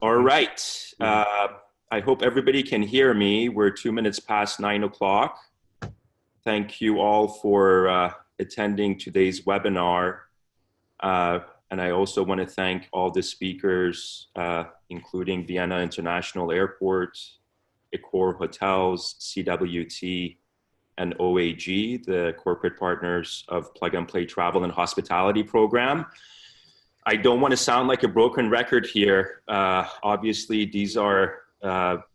All right. I hope everybody can hear me. We're 2 minutes past 9 o'clock. Thank you all for attending today's webinar. And I also want to thank all the speakers, including Vienna International Airport, Accor Hotels, CWT, and OAG, the corporate partners of Plug and Play Travel and Hospitality Program. I don't want to sound like a broken record here. Obviously, these are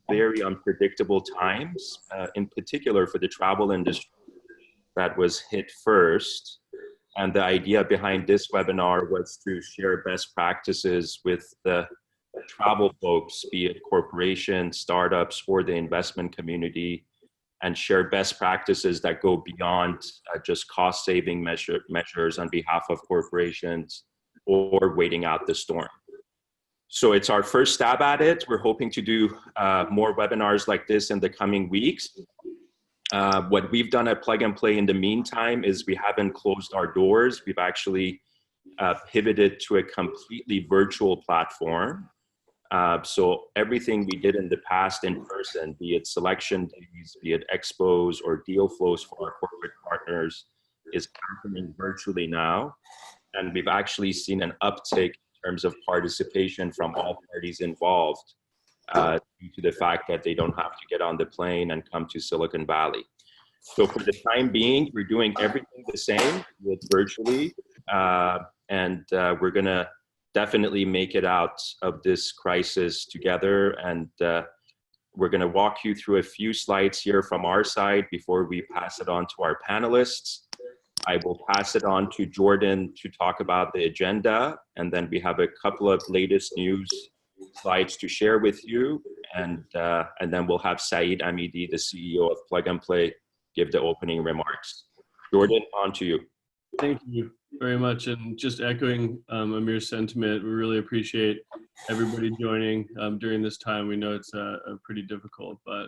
very unpredictable times, in particular for the travel industry that was hit first. And the idea behind this webinar was to share best practices with the travel folks, be it corporations, startups, or the investment community, and share best practices that go beyond just cost-saving measures on behalf of corporations or waiting out the storm. So it's our first stab at it. We're hoping to do more webinars like this in the coming weeks. What we've done at Plug and Play in the meantime is we haven't closed our doors. We've actually pivoted to a completely virtual platform. So everything we did in the past in person, be it selection days, be it expos or deal flows for our corporate partners, is happening virtually now. And we've actually seen an uptick in terms of participation from all parties involved due to the fact that they don't have to get on the plane and come to Silicon Valley. So for the time being, we're doing everything the same with virtually, and we're gonna definitely make it out of this crisis together. And we're gonna walk you through a few slides here from our side before we pass it on to our panelists. I will pass it on to Jordan to talk about the agenda, and then we have a couple of latest news slides to share with you, and then we'll have Saeed Amidi, the CEO of Plug and Play, give the opening remarks. Jordan, on to you. Thank you very much, and just echoing Amir's sentiment, we really appreciate everybody joining during this time. We know it's pretty difficult, but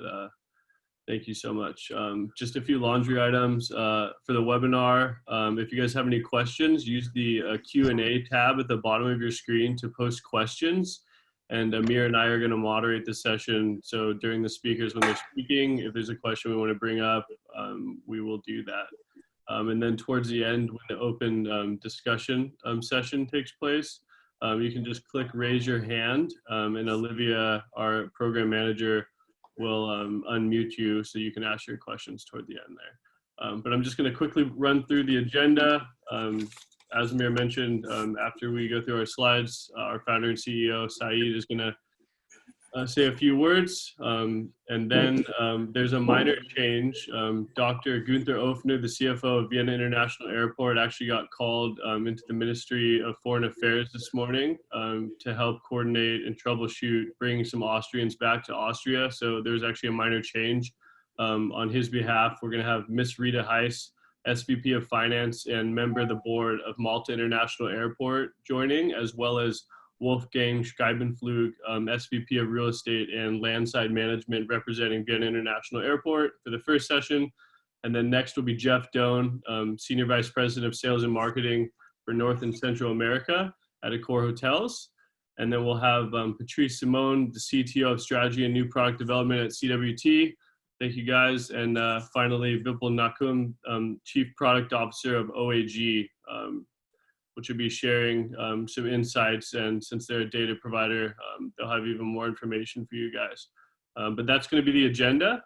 thank you so much. Just a few laundry items for the webinar. If you guys have any questions, use the Q&A tab at the bottom of your screen to post questions. And Amir and I are going to moderate the session. So during the speakers, when they're speaking, if there's a question we want to bring up, we will do that. And then towards the end, when the open discussion session takes place, you can just click raise your hand, and Olivia, our program manager, will unmute you so you can ask your questions toward the end there. But I'm just going to quickly run through the agenda. As Amir mentioned, after we go through our slides, our founder and CEO, Saeed, is going to say a few words. And then there's a minor change. Dr. Gunther Ofner, the CFO of Vienna International Airport, actually got called into the Ministry of Foreign Affairs this morning to help coordinate and troubleshoot bringing some Austrians back to Austria. So there's actually a minor change on his behalf. We're going to have Miss Rita Heiss, SVP of Finance and member of the board of Malta International Airport, joining, as well as Wolfgang Scheibenflug, SVP of Real Estate and Landside Management, representing Vienna International Airport for the first session. And then next will be Jeff Doan, Senior Vice President of Sales and Marketing for North and Central America at Accor Hotels. And then we'll have Patrice Simone, the CTO of Strategy and New Product Development at CWT. Thank you, guys. And finally, Vipul Nakum, Chief Product Officer of OAG, which will be sharing some insights. And since they're a data provider, they'll have even more information for you guys. But that's going to be the agenda.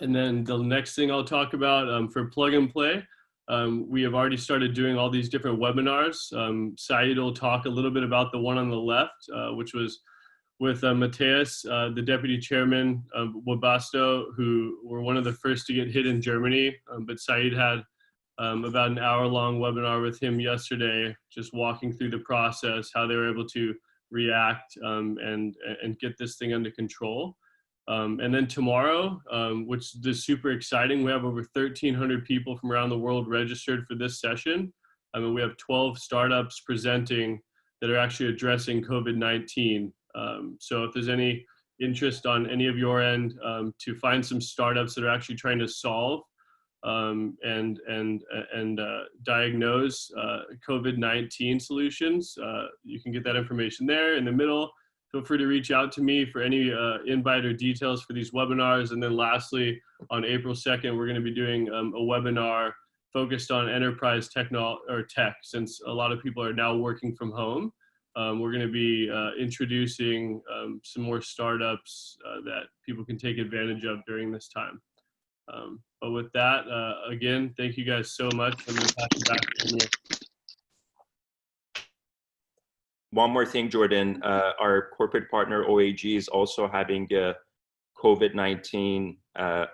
And then the next thing I'll talk about for Plug and Play, we have already started doing all these different webinars. Saeed will talk a little bit about the one on the left, which was with Matthias, the deputy chairman of Webasto, who were one of the first to get hit in Germany. But Saeed had about an hour-long webinar with him yesterday, just walking through the process, how they were able to react and get this thing under control. And then tomorrow, which is super exciting, we have over 1,300 people from around the world registered for this session. I mean, we have 12 startups presenting that are actually addressing COVID-19. So if there's any interest on any of your end to find some startups that are actually trying to solve and diagnose COVID-19 solutions, you can get that information there. In the middle, feel free to reach out to me for any invite or details for these webinars. And then lastly, on April 2nd, we're going to be doing a webinar focused on enterprise tech, since a lot of people are now working from home. We're going to be introducing some more startups that people can take advantage of during this time. But with that, again, thank you guys so much. I'm going to pass it back to you. One more thing, Jordan, our corporate partner OAG is also having a COVID-19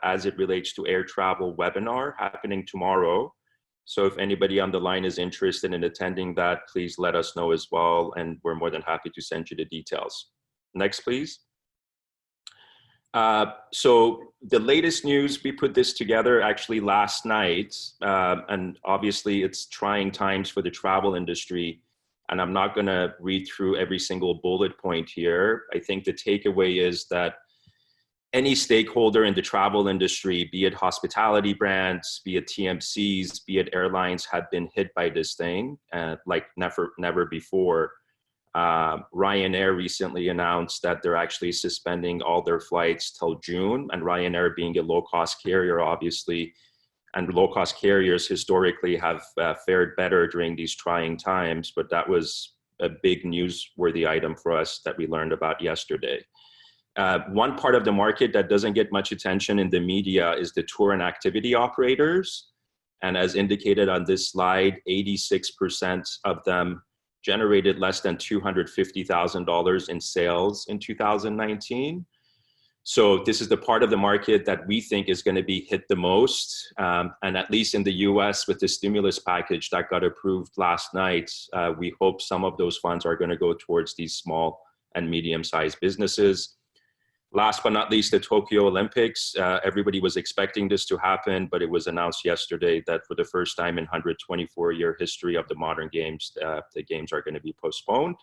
as it relates to air travel webinar happening tomorrow. So if anybody on the line is interested in attending that, please let us know as well, and we're more than happy to send you the details. Next, please. So the latest news, we put this together actually last night, and obviously it's trying times for the travel industry, and I'm not gonna read through every single bullet point here. I think the takeaway is that any stakeholder in the travel industry, be it hospitality brands, be it TMCs, be it airlines, have been hit by this thing like never before. Ryanair recently announced that they're actually suspending all their flights till June, and Ryanair being a low-cost carrier, obviously, and low-cost carriers historically have fared better during these trying times, but that was a big newsworthy item for us that we learned about yesterday. One part of the market that doesn't get much attention in the media is the tour and activity operators. And as indicated on this slide, 86% of them generated less than $250,000 in sales in 2019. So this is the part of the market that we think is going to be hit the most. And at least in the US with the stimulus package that got approved last night, we hope some of those funds are going to go towards these small and medium-sized businesses. Last but not least, the Tokyo Olympics. Everybody was expecting this to happen, but it was announced yesterday that for the first time in 124-year history of the modern games, the games are going to be postponed.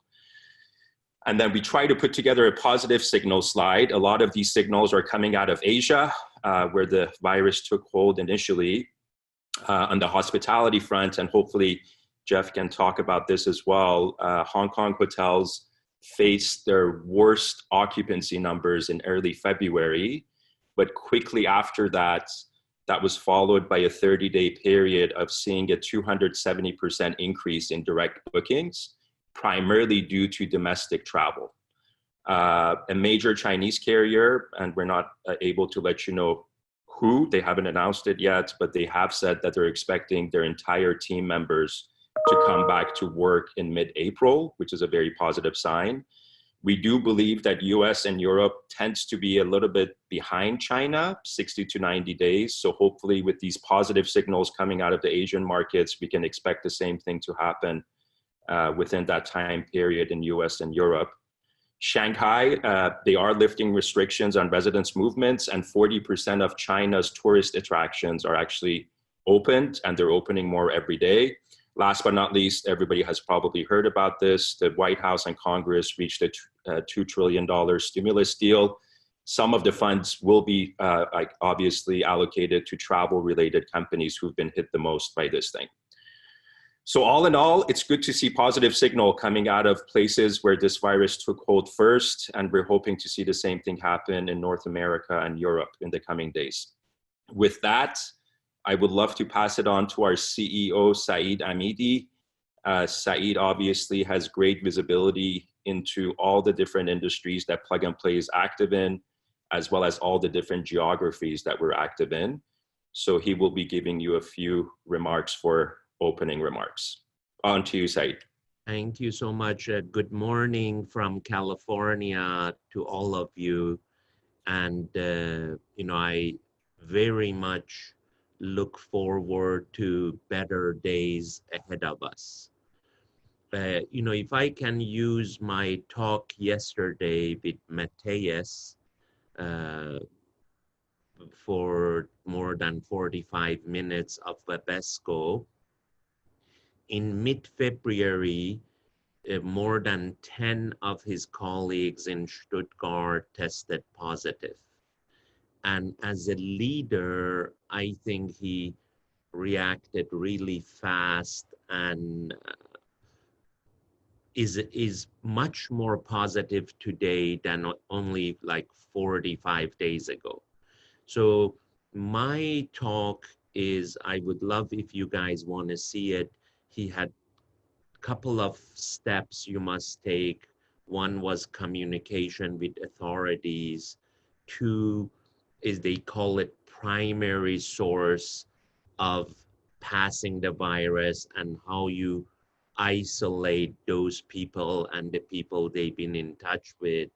And then we try to put together a positive signal slide. A lot of these signals are coming out of Asia, where the virus took hold initially on the hospitality front. And hopefully Jeff can talk about this as well. Hong Kong hotels faced their worst occupancy numbers in early February, but quickly after that, that was followed by a 30-day period of seeing a 270% increase in direct bookings, primarily due to domestic travel. A major Chinese carrier, and we're not able to let you know who, they haven't announced it yet, but they have said that they're expecting their entire team members to come back to work in mid-April, which is a very positive sign. We do believe that US and Europe tends to be a little bit behind China, 60 to 90 days. So hopefully with these positive signals coming out of the Asian markets, we can expect the same thing to happen within that time period in US and Europe. Shanghai, they are lifting restrictions on residents' movements, and 40% of China's tourist attractions are actually opened, and they're opening more every day. Last but not least, everybody has probably heard about this. The White House and Congress reached a $2 trillion stimulus deal. Some of the funds will be obviously allocated to travel-related companies who've been hit the most by this thing. So all in all, it's good to see positive signal coming out of places where this virus took hold first, and we're hoping to see the same thing happen in North America and Europe in the coming days. With that, I would love to pass it on to our CEO, Saeed Amidi. Saeed obviously has great visibility into all the different industries that Plug and Play is active in, as well as all the different geographies that we're active in. So he will be giving you a few remarks for opening remarks. On to you, Saeed. Thank you so much. Good morning from California to all of you. And, I very much look forward to better days ahead of us. If I can use my talk yesterday with Matthias for more than 45 minutes of Webesco, in mid-February, more than 10 of his colleagues in Stuttgart tested positive. And as a leader, I think he reacted really fast and is much more positive today than only like 45 days ago. So my talk is, I would love if you guys want to see it. He had a couple of steps you must take. One was communication with authorities. Two is, they call it primary source of passing the virus, and how you isolate those people and the people they've been in touch with.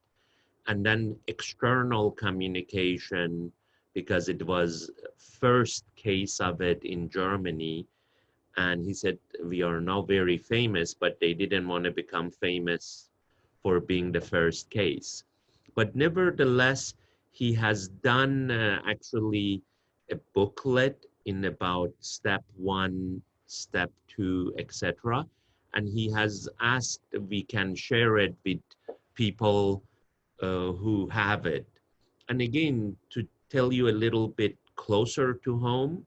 And then external communication, because it was first case of it in Germany. And he said, we are now very famous, but they didn't want to become famous for being the first case. But nevertheless, he has done actually a booklet in about step 1, step 2, etc. And he has asked if we can share it with people who have it. And again, to tell you a little bit closer to home,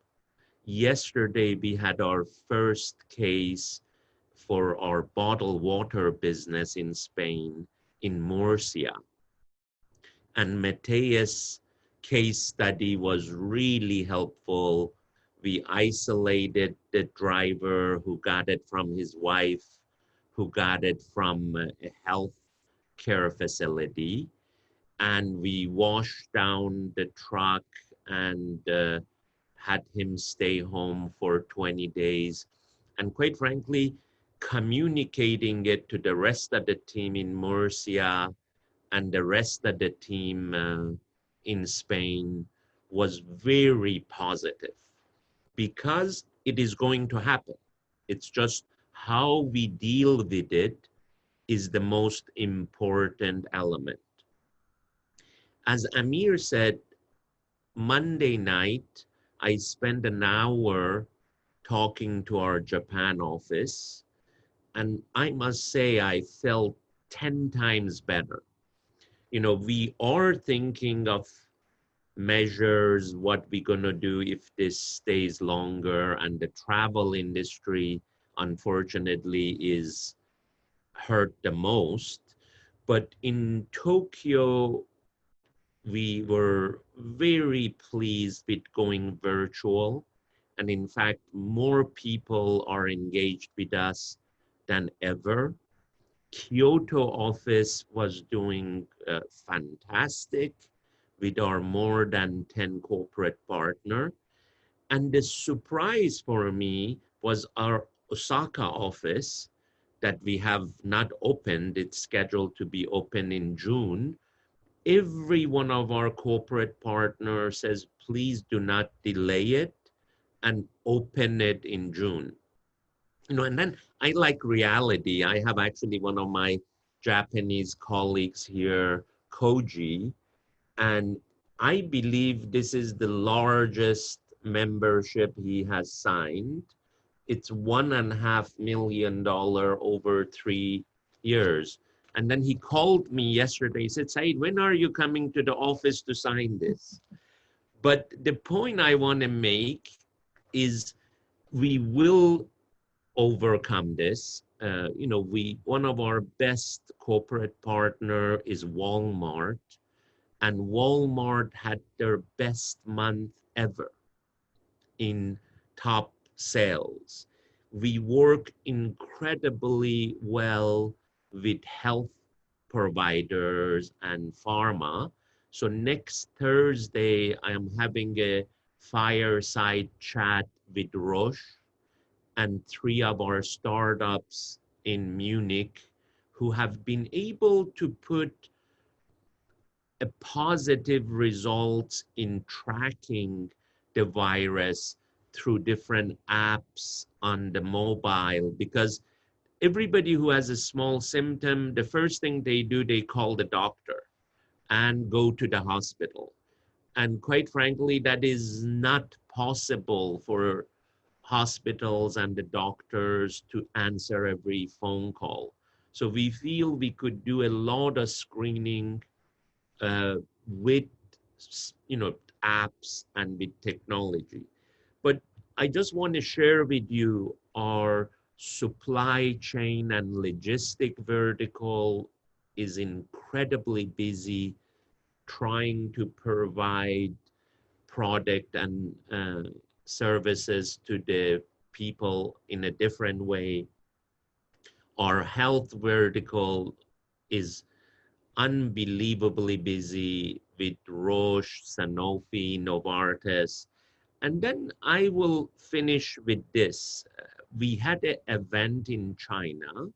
yesterday we had our first case for our bottled water business in Spain, in Murcia. And Mateus' case study was really helpful. We isolated the driver who got it from his wife, who got it from a health care facility. And we washed down the truck and had him stay home for 20 days. And quite frankly, communicating it to the rest of the team in Murcia and the rest of the team in Spain was very positive, because it is going to happen. It's just how we deal with it is the most important element. As Amir said, Monday night, I spent an hour talking to our Japan office, and I must say I felt 10 times better. You know, we are thinking of measures, what we're gonna do if this stays longer, and the travel industry, unfortunately, is hurt the most. But in Tokyo, we were very pleased with going virtual. And in fact, more people are engaged with us than ever. Kyoto office was doing fantastic with our more than 10 corporate partner. And the surprise for me was our Osaka office that we have not opened. It's scheduled to be open in June. Every one of our corporate partners says, please do not delay it and open it in June. You know, and then I like reality. I have actually one of my Japanese colleagues here, Koji, and I believe this is the largest membership he has signed. It's $1.5 million over 3 years. And then he called me yesterday. He said, Said, when are you coming to the office to sign this? But the point I want to make is we will overcome this. You know, one of our best corporate partner is Walmart, and Walmart had their best month ever in top sales. We work incredibly well with health providers and pharma. So next Thursday, I am having a fireside chat with Roche and 3 of our startups in Munich who have been able to put a positive results in tracking the virus through different apps on the mobile. Because everybody who has a small symptom, the first thing they do, they call the doctor and go to the hospital. And quite frankly, that is not possible for hospitals and the doctors to answer every phone call. So we feel we could do a lot of screening with, you know, apps and with technology. But I just want to share with you our supply chain and logistic vertical is incredibly busy trying to provide product and services to the people in a different way. Our health vertical is unbelievably busy with Roche, Sanofi, Novartis. And then I will finish with this. We had an event in China.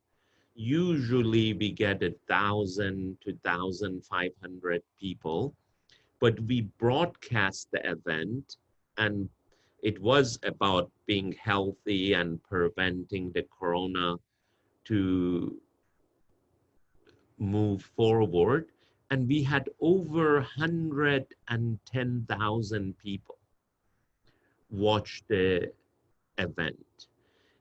Usually we get 1,000 to 1,500 people, but we broadcast the event, and it was about being healthy and preventing the corona to move forward. And we had over 110,000 people watch the event.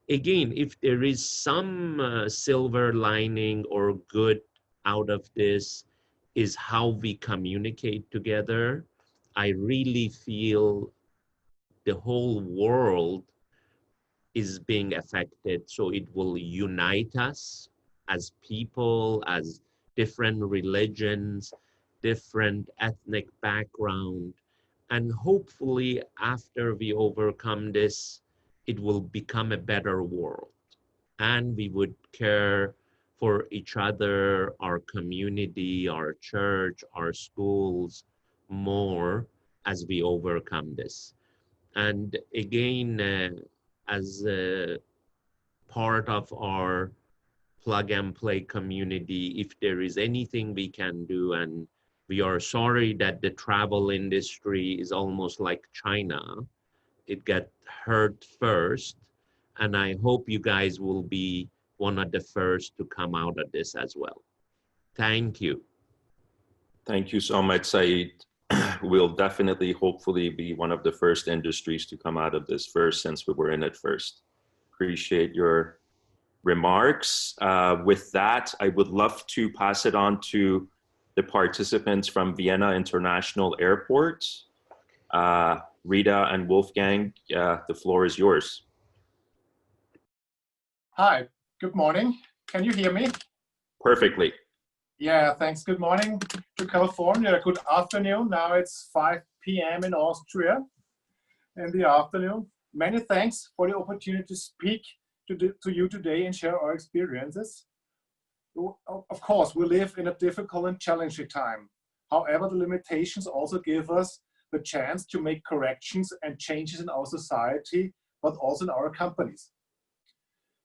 Again, if there is some silver lining or good out of this, is how we communicate together. I really feel the whole world is being affected, so it will unite us as people, as different religions, different ethnic background, and hopefully after we overcome this, it will become a better world, and we would care for each other, our community, our church, our schools more as we overcome this. And again, as a part of our plug and play community, if there is anything we can do, and we are sorry that the travel industry is almost like China, it got hurt first, and I hope you guys will be one of the first to come out of this as well. Thank you. Thank you so much, Saeed. We'll definitely, hopefully, be one of the first industries to come out of this first, since we were in it first. Appreciate your remarks. With that, I would love to pass it on to the participants from Vienna International Airport. Rita and Wolfgang, the floor is yours. Hi, good morning. Can you hear me? Perfectly. Yeah, thanks. Good morning to California. Good afternoon. Now it's 5 p.m. in Austria in the afternoon. Many thanks for the opportunity to speak to you today and share our experiences. Of course, we live in a difficult and challenging time. However, the limitations also give us the chance to make corrections and changes in our society, but also in our companies.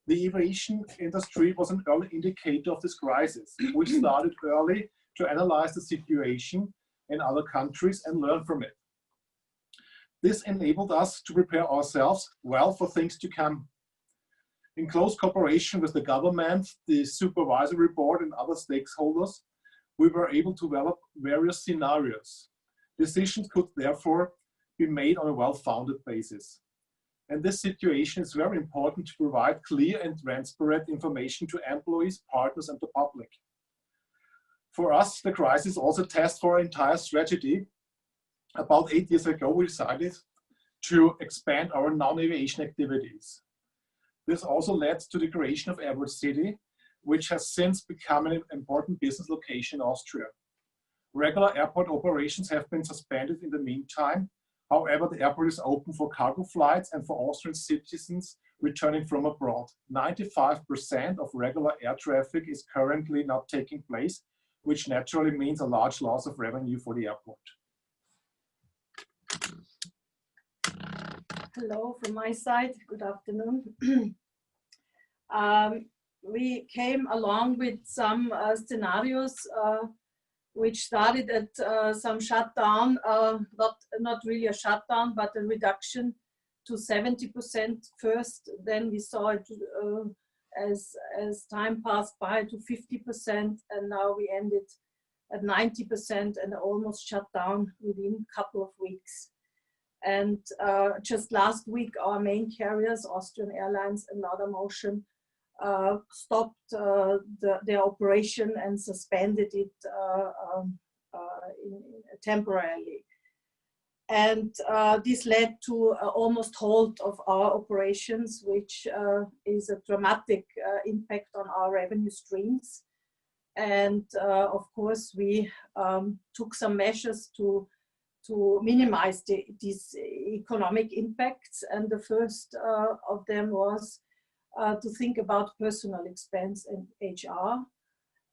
The aviation industry was an early indicator of this crisis. We started early to analyze the situation in other countries and learn from it. This enabled us to prepare ourselves well for things to come. In close cooperation with the government, the supervisory board, and other stakeholders, we were able to develop various scenarios. Decisions could therefore be made on a well-founded basis. And this situation is very important to provide clear and transparent information to employees, partners, and the public. For us, the crisis also tests for our entire strategy. About 8 years ago, we decided to expand our non-aviation activities. This also led to the creation of Airport City, which has since become an important business location in Austria. Regular airport operations have been suspended in the meantime. However, the airport is open for cargo flights and for Austrian citizens returning from abroad. 95% of regular air traffic is currently not taking place, which naturally means a large loss of revenue for the airport. Hello from my side, good afternoon. We came along with some scenarios which started at some shutdown, not really a shutdown, but a reduction to 70% first. Then we saw it as time passed by to 50%, and now we ended at 90% and almost shut down within a couple of weeks. And just last week, our main carriers, Austrian Airlines and Laudamotion, stopped their operation and suspended it temporarily. And this led to almost halt of our operations, which is a dramatic impact on our revenue streams. And of course, we took some measures to minimize these economic impacts. And the first of them was to think about personal expense and HR.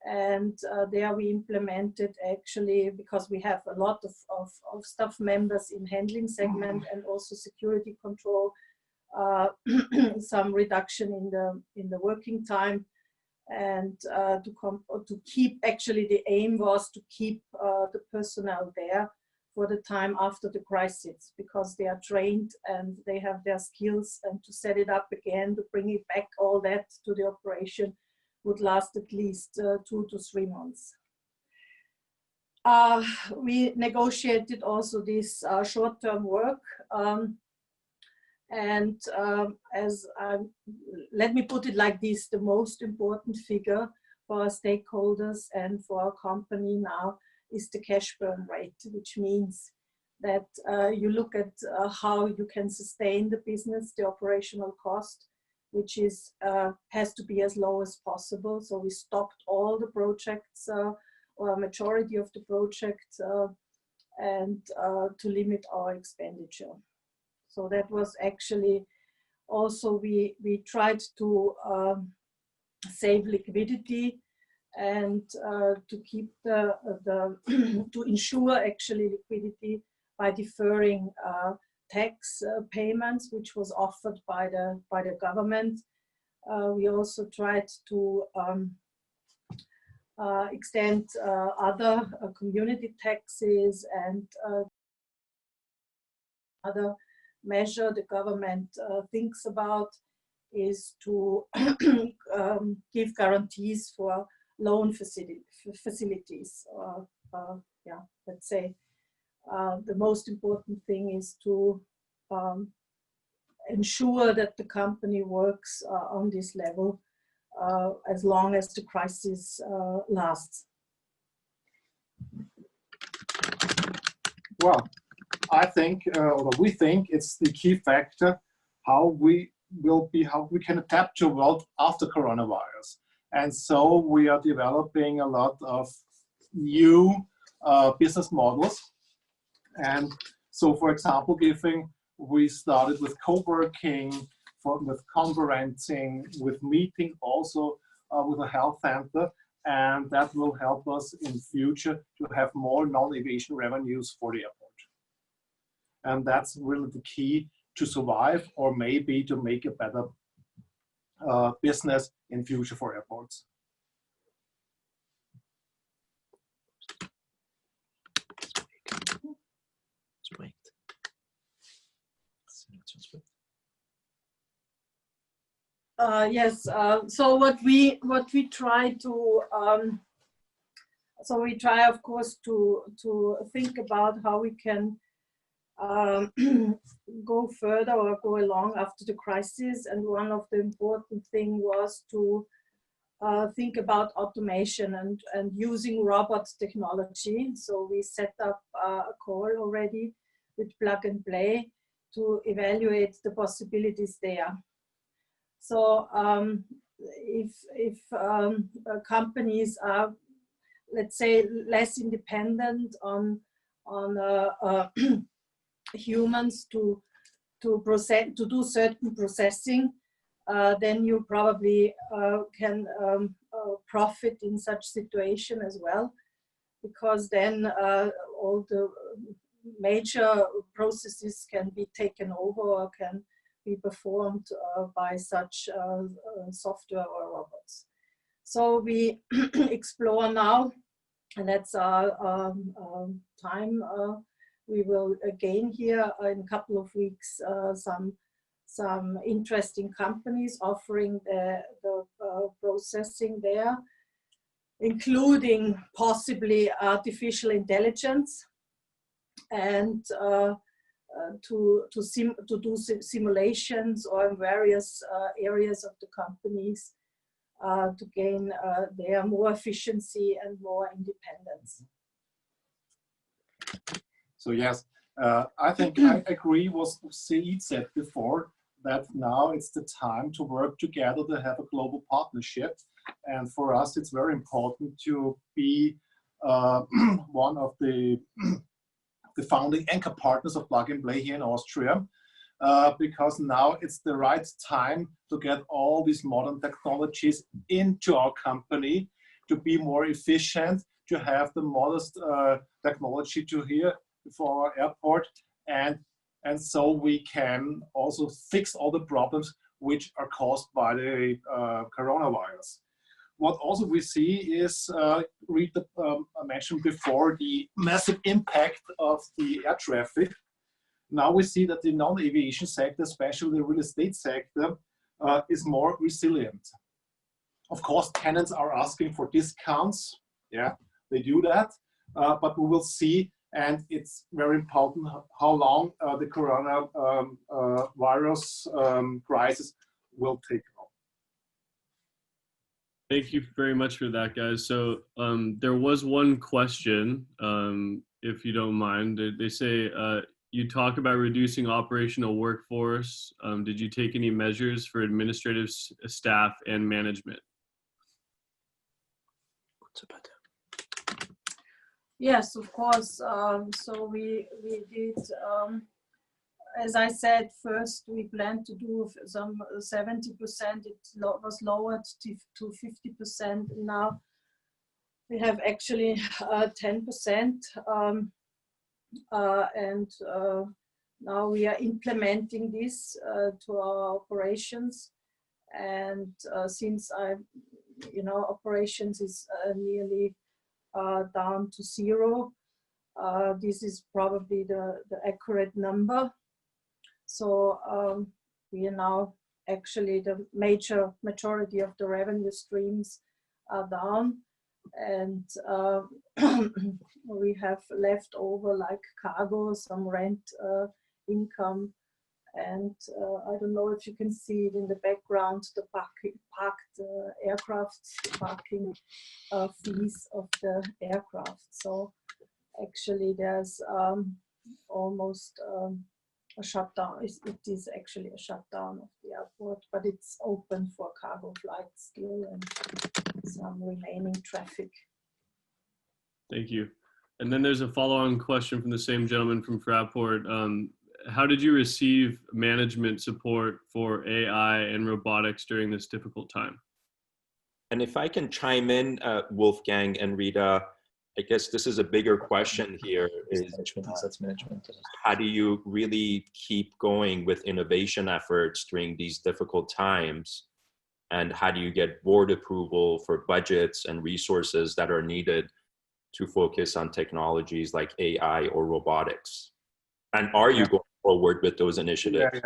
And there we implemented, actually, because we have a lot of staff members in handling segment and also security control, some reduction in the working time, and to keep, actually the aim was to keep the personnel there for the time after the crisis, because they are trained and they have their skills, and to set it up again, to bring it back, all that to the operation would last at least 2 to 3 months. We negotiated also this short-term work, and let me put it like this: the most important figure for our stakeholders and for our company now is the cash burn rate, which means that you look at how you can sustain the business, the operational cost, which is has to be as low as possible. So we stopped all the projects, or a majority of the projects, and to limit our expenditure. So that was actually also, we tried to save liquidity and to keep to ensure actually liquidity by deferring tax payments, which was offered by the government. We also tried to extend other community taxes, and other measure the government thinks about is to give guarantees for loan facilities. Yeah, let's say the most important thing is to ensure that the company works on this level as long as the crisis lasts. Well, I think, or we think, it's the key factor how we can adapt to a world after coronavirus. And so we are developing a lot of new business models. And so, for example, we started with co-working, with conferencing, with meeting, also with a health center, and that will help us in future to have more non-aviation revenues for the airport. And that's really the key to survive, or maybe to make a better business in future for airports. Yes. So what we try to we try, of course, to think about how we can go further or go along after the crisis. And one of the important thing was to think about automation and using robot technology. So we set up a call already with Plug and Play to evaluate the possibilities there. So if companies are, let's say, less independent on humans to do certain processing, then you probably can profit in such situation as well, because then all the major processes can be taken over or can be performed by such software or robots. So we explore now, and that's our time. We will again here in a couple of weeks some interesting companies offering the processing there, including possibly artificial intelligence, and to do simulations or in various areas of the companies to gain their more efficiency and more independence. So yes, I think I agree with what Saeed said before, that now it's the time to work together to have a global partnership. And for us, it's very important to be one of the founding anchor partners of Plug and Play here in Austria, because now it's the right time to get all these modern technologies into our company, to be more efficient, to have the modest technology to here for our airport, and so we can also fix all the problems which are caused by the coronavirus. What also we see is, I mentioned before, the massive impact of the air traffic. Now we see that the non-aviation sector, especially the real estate sector, is more resilient. Of course, tenants are asking for discounts. Yeah, they do that, but we will see. And it's very important how long the coronavirus crisis will take on. Thank you very much for that, guys. So there was one question, if you don't mind. They say, you talk about reducing operational workforce. Did you take any measures for administrative staff and management? Yes, of course. So we did, as I said, first we planned to do some 70%. It was lowered to 50%. Now we have actually 10%. And now we are implementing this to our operations. And since operations is nearly down to 0. This is probably the accurate number. So we are now actually the majority of the revenue streams are down, and we have left over like cargo, some rent income, and I don't know if you can see it in the background, the parked aircraft, parking fees of the aircraft. So actually there's almost a shutdown. It is actually a shutdown of the airport, but it's open for cargo flights still and some remaining traffic. Thank you. And then there's a follow-on question from the same gentleman from Fraport. How did you receive management support for AI and robotics during this difficult time? And if I can chime in, Wolfgang and Rita, I guess this is a bigger question here, is how do you really keep going with innovation efforts during these difficult times? And how do you get board approval for budgets and resources that are needed to focus on technologies like AI or robotics? And are you going forward with those initiatives?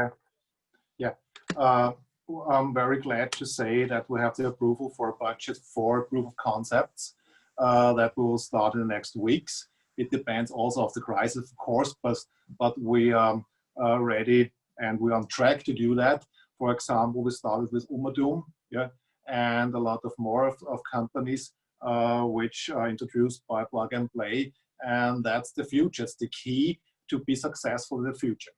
Yeah. I'm very glad to say that we have the approval for a budget for proof of concepts that will start in the next weeks. It depends also of the crisis, of course, but we are ready and we're on track to do that. For example, we started with Umadum, and a lot of more of companies which are introduced by Plug and Play, and that's the future. It's the key to be successful in the future.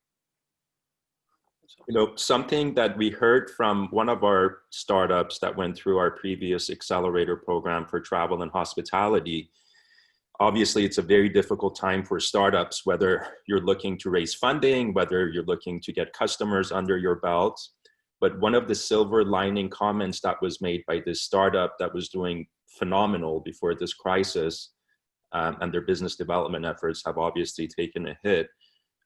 You know, something that we heard from one of our startups that went through our previous accelerator program for travel and hospitality, obviously it's a very difficult time for startups, whether you're looking to raise funding, whether you're looking to get customers under your belt. But one of the silver lining comments that was made by this startup that was doing phenomenal before this crisis, and their business development efforts have obviously taken a hit.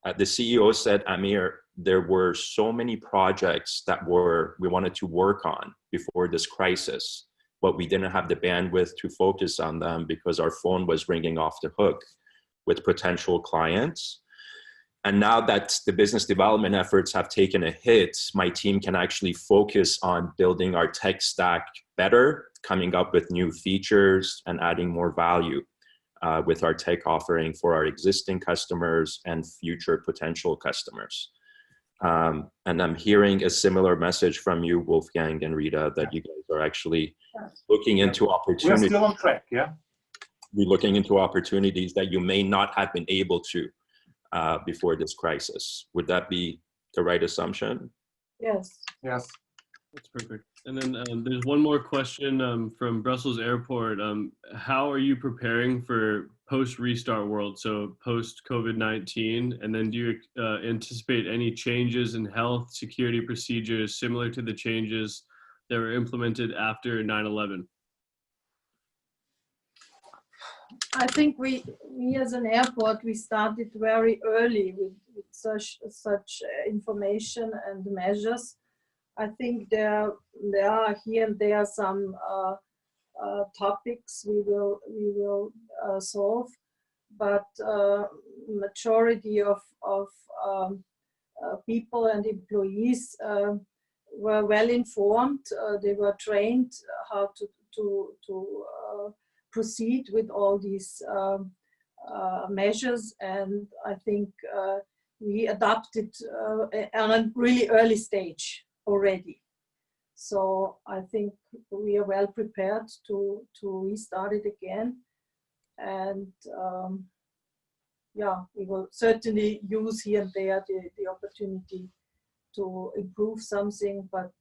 The CEO said, Amir, there were so many projects that we wanted to work on before this crisis, but we didn't have the bandwidth to focus on them because our phone was ringing off the hook with potential clients. And now that the business development efforts have taken a hit, my team can actually focus on building our tech stack better, coming up with new features and adding more value with our tech offering for our existing customers and future potential customers. And I'm hearing a similar message from you, Wolfgang and Rita, that you guys are actually looking into opportunities. We're still on track, yeah? We're looking into opportunities that you may not have been able to before this crisis. Would that be the right assumption? Yes. Yes. That's perfect. And then there's one more question from Brussels Airport. How are you preparing for post-restart world, so post-COVID-19? And then do you anticipate any changes in health security procedures similar to the changes that were implemented after 9/11? I think we as an airport, we started very early with such information and measures. I think there are here and there some topics we will solve, but majority of people and employees were well informed. They were trained how to proceed with all these measures, and I think we adopted on a really early stage already. So I think we are well prepared to restart it again, and yeah, we will certainly use here and there the opportunity to improve something, but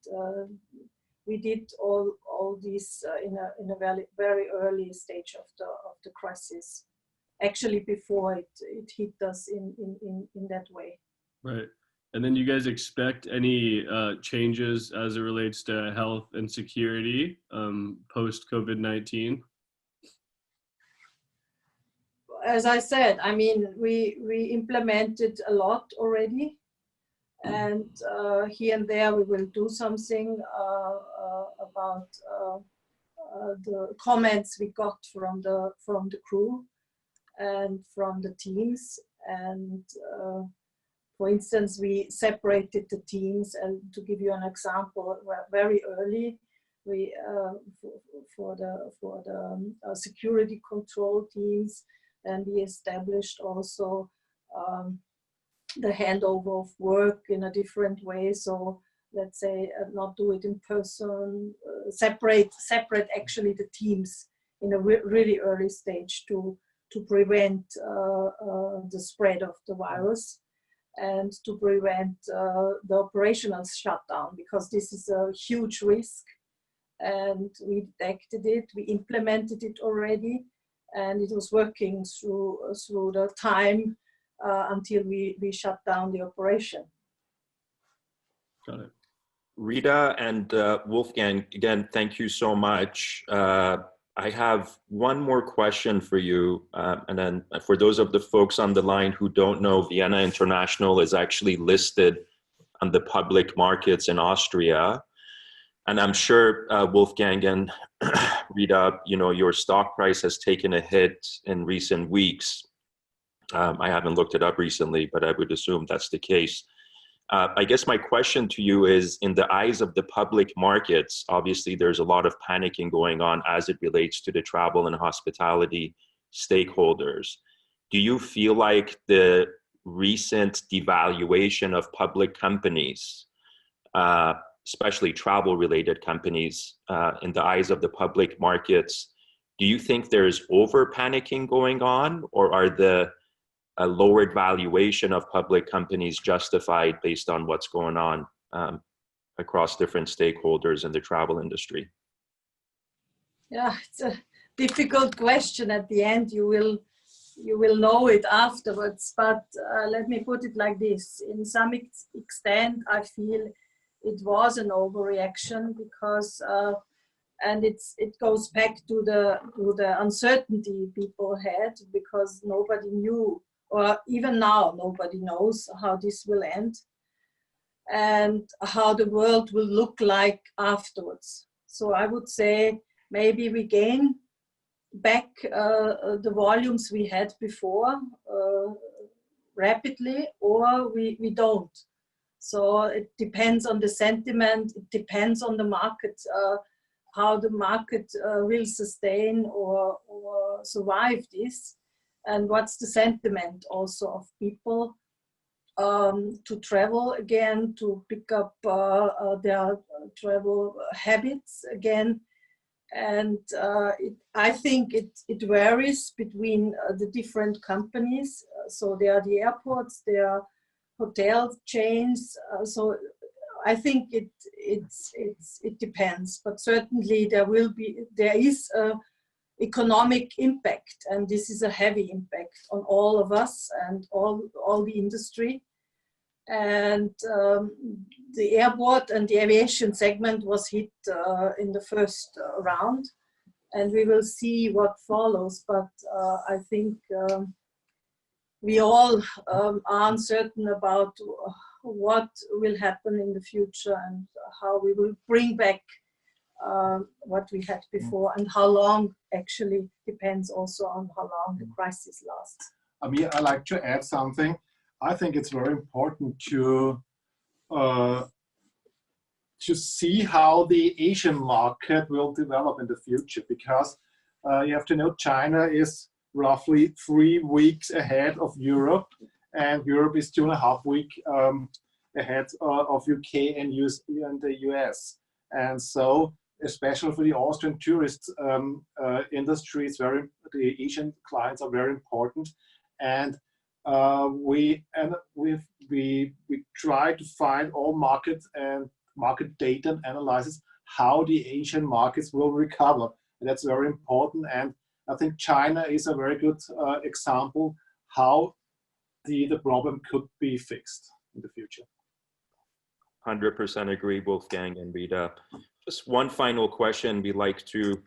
we did all this in a very early stage of the crisis. Actually, before it hit us in that way. Right. And then you guys expect any changes as it relates to health and security post COVID-19? As I said, I mean, we implemented a lot already, and here and there we will do something about the comments we got from the crew and from the teams. And for instance, we separated the teams, and to give you an example, very early, we for the security control teams, and we established also the handover of work in a different way. So let's say not do it in person, separate actually the teams in a really early stage to prevent the spread of the virus, and to prevent the operational shutdown, because this is a huge risk. And we detected it, we implemented it already, and it was working through the time until we shut down the operation. Got it. Rita and Wolfgang, again, thank you so much. I have one more question for you. And then for those of the folks on the line who don't know, Vienna International is actually listed on the public markets in Austria. And I'm sure Wolfgang and Rita, you know, your stock price has taken a hit in recent weeks. I haven't looked it up recently, but I would assume that's the case. I guess my question to you is, in the eyes of the public markets, obviously there's a lot of panicking going on as it relates to the travel and hospitality stakeholders. Do you feel like the recent devaluation of public companies, especially travel-related companies, in the eyes of the public markets, do you think there's over-panicking going on, or are the a lowered valuation of public companies justified based on what's going on across different stakeholders in the travel industry? Yeah, it's a difficult question. At the end, you will know it afterwards. But let me put it like this: in some extent, I feel it was an overreaction, because and it goes back to the uncertainty people had, because nobody knew. Or even now, nobody knows how this will end and how the world will look like afterwards. So I would say maybe we gain back the volumes we had before rapidly, or we don't. So it depends on the sentiment, it depends on the market, how the market will sustain or survive this. And what's the sentiment also of people to travel again, to pick up their travel habits again. And I think it varies between the different companies. So there are the airports, there are hotel chains. So I think it depends, but certainly there is a economic impact, and this is a heavy impact on all of us and all the industry. And the airport and the aviation segment was hit in the first round, and we will see what follows. But I think we all are uncertain about what will happen in the future and how we will bring back what we had before, and how long actually depends also on how long the crisis lasts. I'd like to add something. I think it's very important to see how the Asian market will develop in the future, because you have to know China is roughly 3 weeks ahead of Europe, and Europe is 2.5 weeks ahead of UK and the US. And so, especially for the Austrian tourist industry, the Asian clients are very important. And we try to find all market data and analysis how the Asian markets will recover. And that's very important. And I think China is a very good example how the problem could be fixed in the future. 100% agree, Wolfgang and Rita. Just one final question. We like to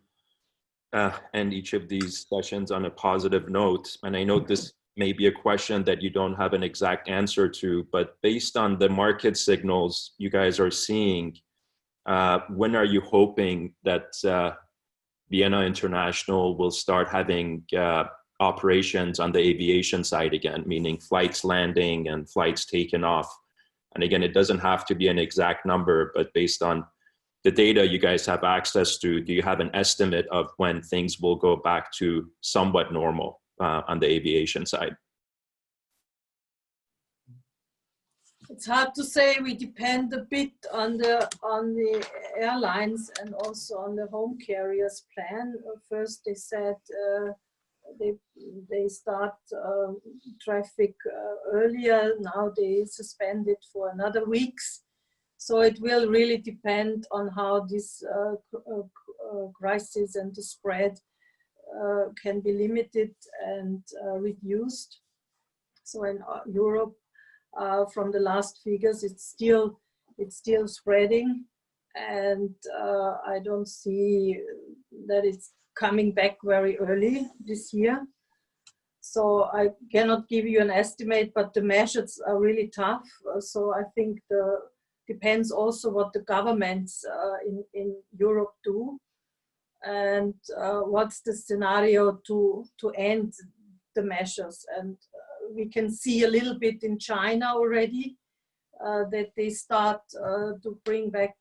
end each of these sessions on a positive note. And I know this may be a question that you don't have an exact answer to, but based on the market signals you guys are seeing, when are you hoping that Vienna International will start having operations on the aviation side again, meaning flights landing and flights taken off? And again, it doesn't have to be an exact number, but based on the data you guys have access to, do you have an estimate of when things will go back to somewhat normal on the aviation side? It's hard to say. We depend a bit on the airlines and also on the home carriers plan. First, they said they start traffic earlier. Now they suspend it for another weeks. So it will really depend on how this crisis and the spread can be limited and reduced. So in Europe, from the last figures, it's still spreading, and I don't see that it's coming back very early this year. So I cannot give you an estimate, but the measures are really tough. So I think depends also what the governments in Europe do, and what's the scenario to end the measures. And we can see a little bit in China already that they start to bring back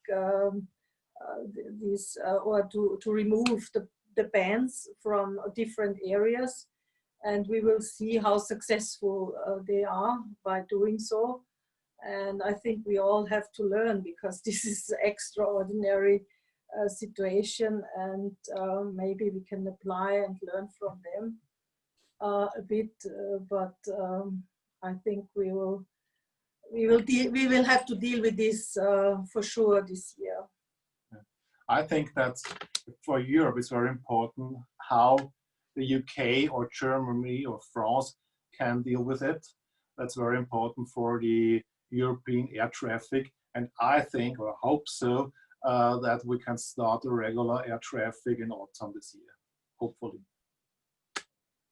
these or to remove the bans from different areas, and we will see how successful they are by doing so. And I think we all have to learn, because this is an extraordinary situation, and maybe we can apply and learn from them a bit. But I think we will have to deal with this for sure this year. I think that for Europe it's very important how the UK or Germany or France can deal with it. That's very important for the European air traffic, and I think or hope so that we can start a regular air traffic in autumn this year, hopefully.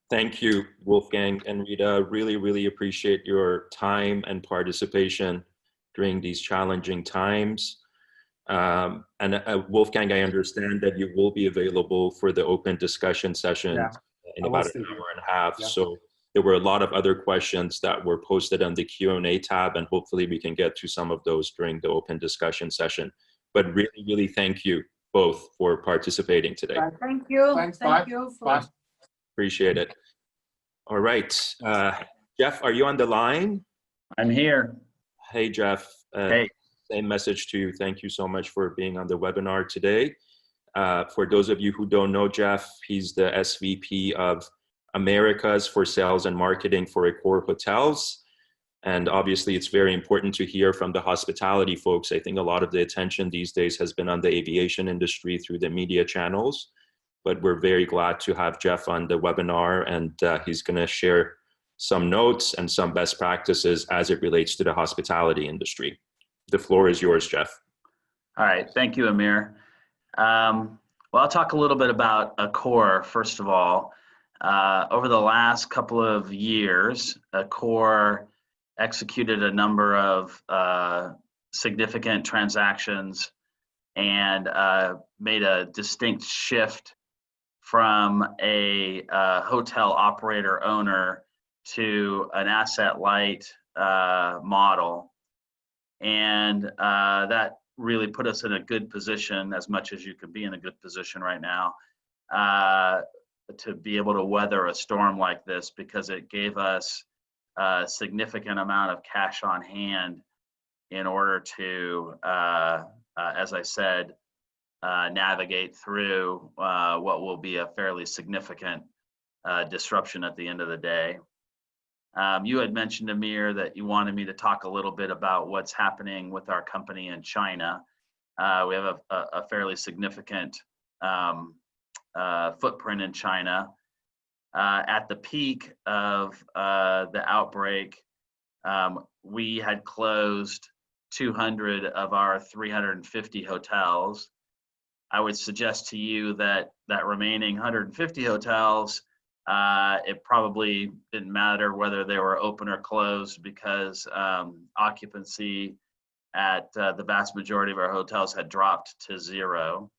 Thank you, Wolfgang and Rita. Really, really appreciate your time and participation during these challenging times. And Wolfgang, I understand that you will be available for the open discussion session in about an hour and a half. Yeah. So there were a lot of other questions that were posted on the Q&A tab, and hopefully we can get to some of those during the open discussion session. But really, really thank you both for participating today. Thank you. Thanks. Thank you. Bye. Appreciate it. All right. Jeff, are you on the line? I'm here. Hey, Jeff. Hey. Same message to you. Thank you so much for being on the webinar today. For those of you who don't know Jeff, he's the SVP of Americas for Sales and Marketing for Accor Hotels. And obviously, it's very important to hear from the hospitality folks. I think a lot of the attention these days has been on the aviation industry through the media channels. But we're very glad to have Jeff on the webinar, and he's going to share some notes and some best practices as it relates to the hospitality industry. The floor is yours, Jeff. All right, thank you, Amir. Well, I'll talk a little bit about Accor, first of all. Over the last couple of years, Accor executed a number of significant transactions and made a distinct shift from a hotel operator owner to an asset-light model. And that really put us in a good position, as much as you could be in a good position right now, to be able to weather a storm like this, because it gave us a significant amount of cash on hand in order to, as I said, navigate through what will be a fairly significant disruption at the end of the day. You had mentioned, Amir, that you wanted me to talk a little bit about what's happening with our company in China. We have a fairly significant footprint in China. At the peak of the outbreak, we had closed 200 of our 350 hotels. I would suggest to you that that remaining 150 hotels, it probably didn't matter whether they were open or closed, because occupancy at the vast majority of our hotels had dropped to zero.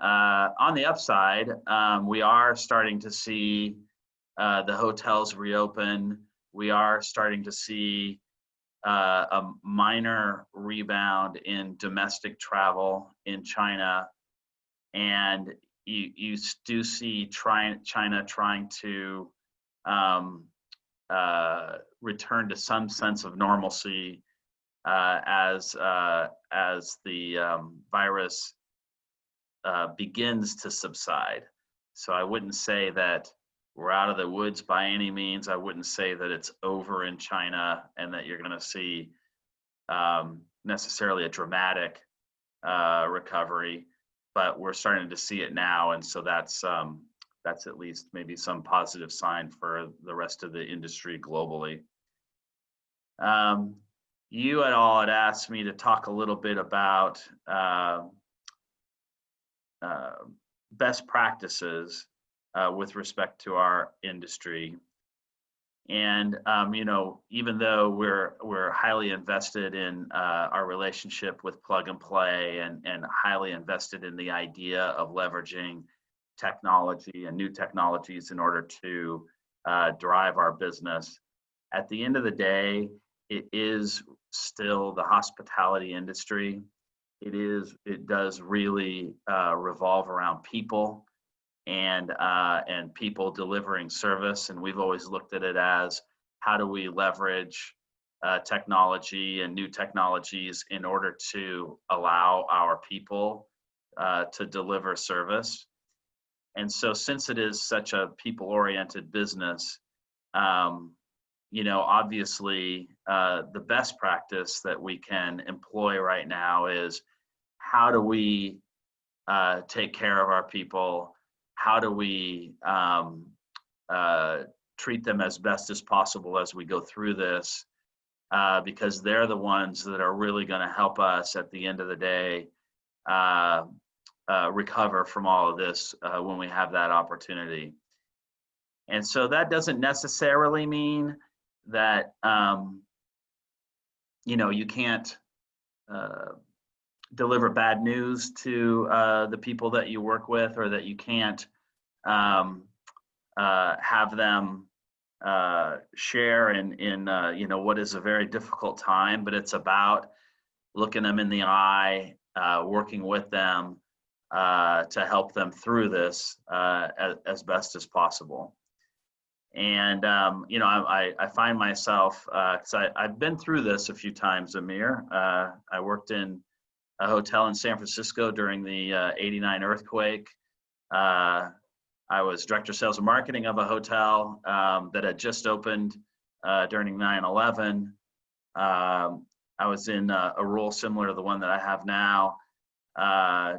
On the upside, we are starting to see the hotels reopen. We are starting to see a minor rebound in domestic travel in China, and you do see China trying to return to some sense of normalcy as the virus begins to subside. So I wouldn't say that we're out of the woods by any means. I wouldn't say that it's over in China and that you're going to see necessarily a dramatic recovery, but we're starting to see it now, and so that's at least maybe some positive sign for the rest of the industry globally. You had asked me to talk a little bit about best practices with respect to our industry. And even though we're highly invested in our relationship with Plug and Play, and highly invested in the idea of leveraging technology and new technologies in order to drive our business, at the end of the day, it is still the hospitality industry. It does really revolve around people and people delivering service. And we've always looked at it as, how do we leverage technology and new technologies in order to allow our people to deliver service. And so, since it is such a people-oriented business, obviously the best practice that we can employ right now is, how do we take care of our people? How do we treat them as best as possible as we go through this? Because they're the ones that are really going to help us at the end of the day recover from all of this when we have that opportunity. And so that doesn't necessarily mean that you can't deliver bad news to the people that you work with, or that you can't have them share in what is a very difficult time. But it's about looking them in the eye, working with them to help them through this as best as possible. And I find myself, because I've been through this a few times, Amir. I worked in a hotel in San Francisco during the '89 earthquake. I was director of sales and marketing of a hotel that had just opened during 9/11. I was in a role similar to the one that I have now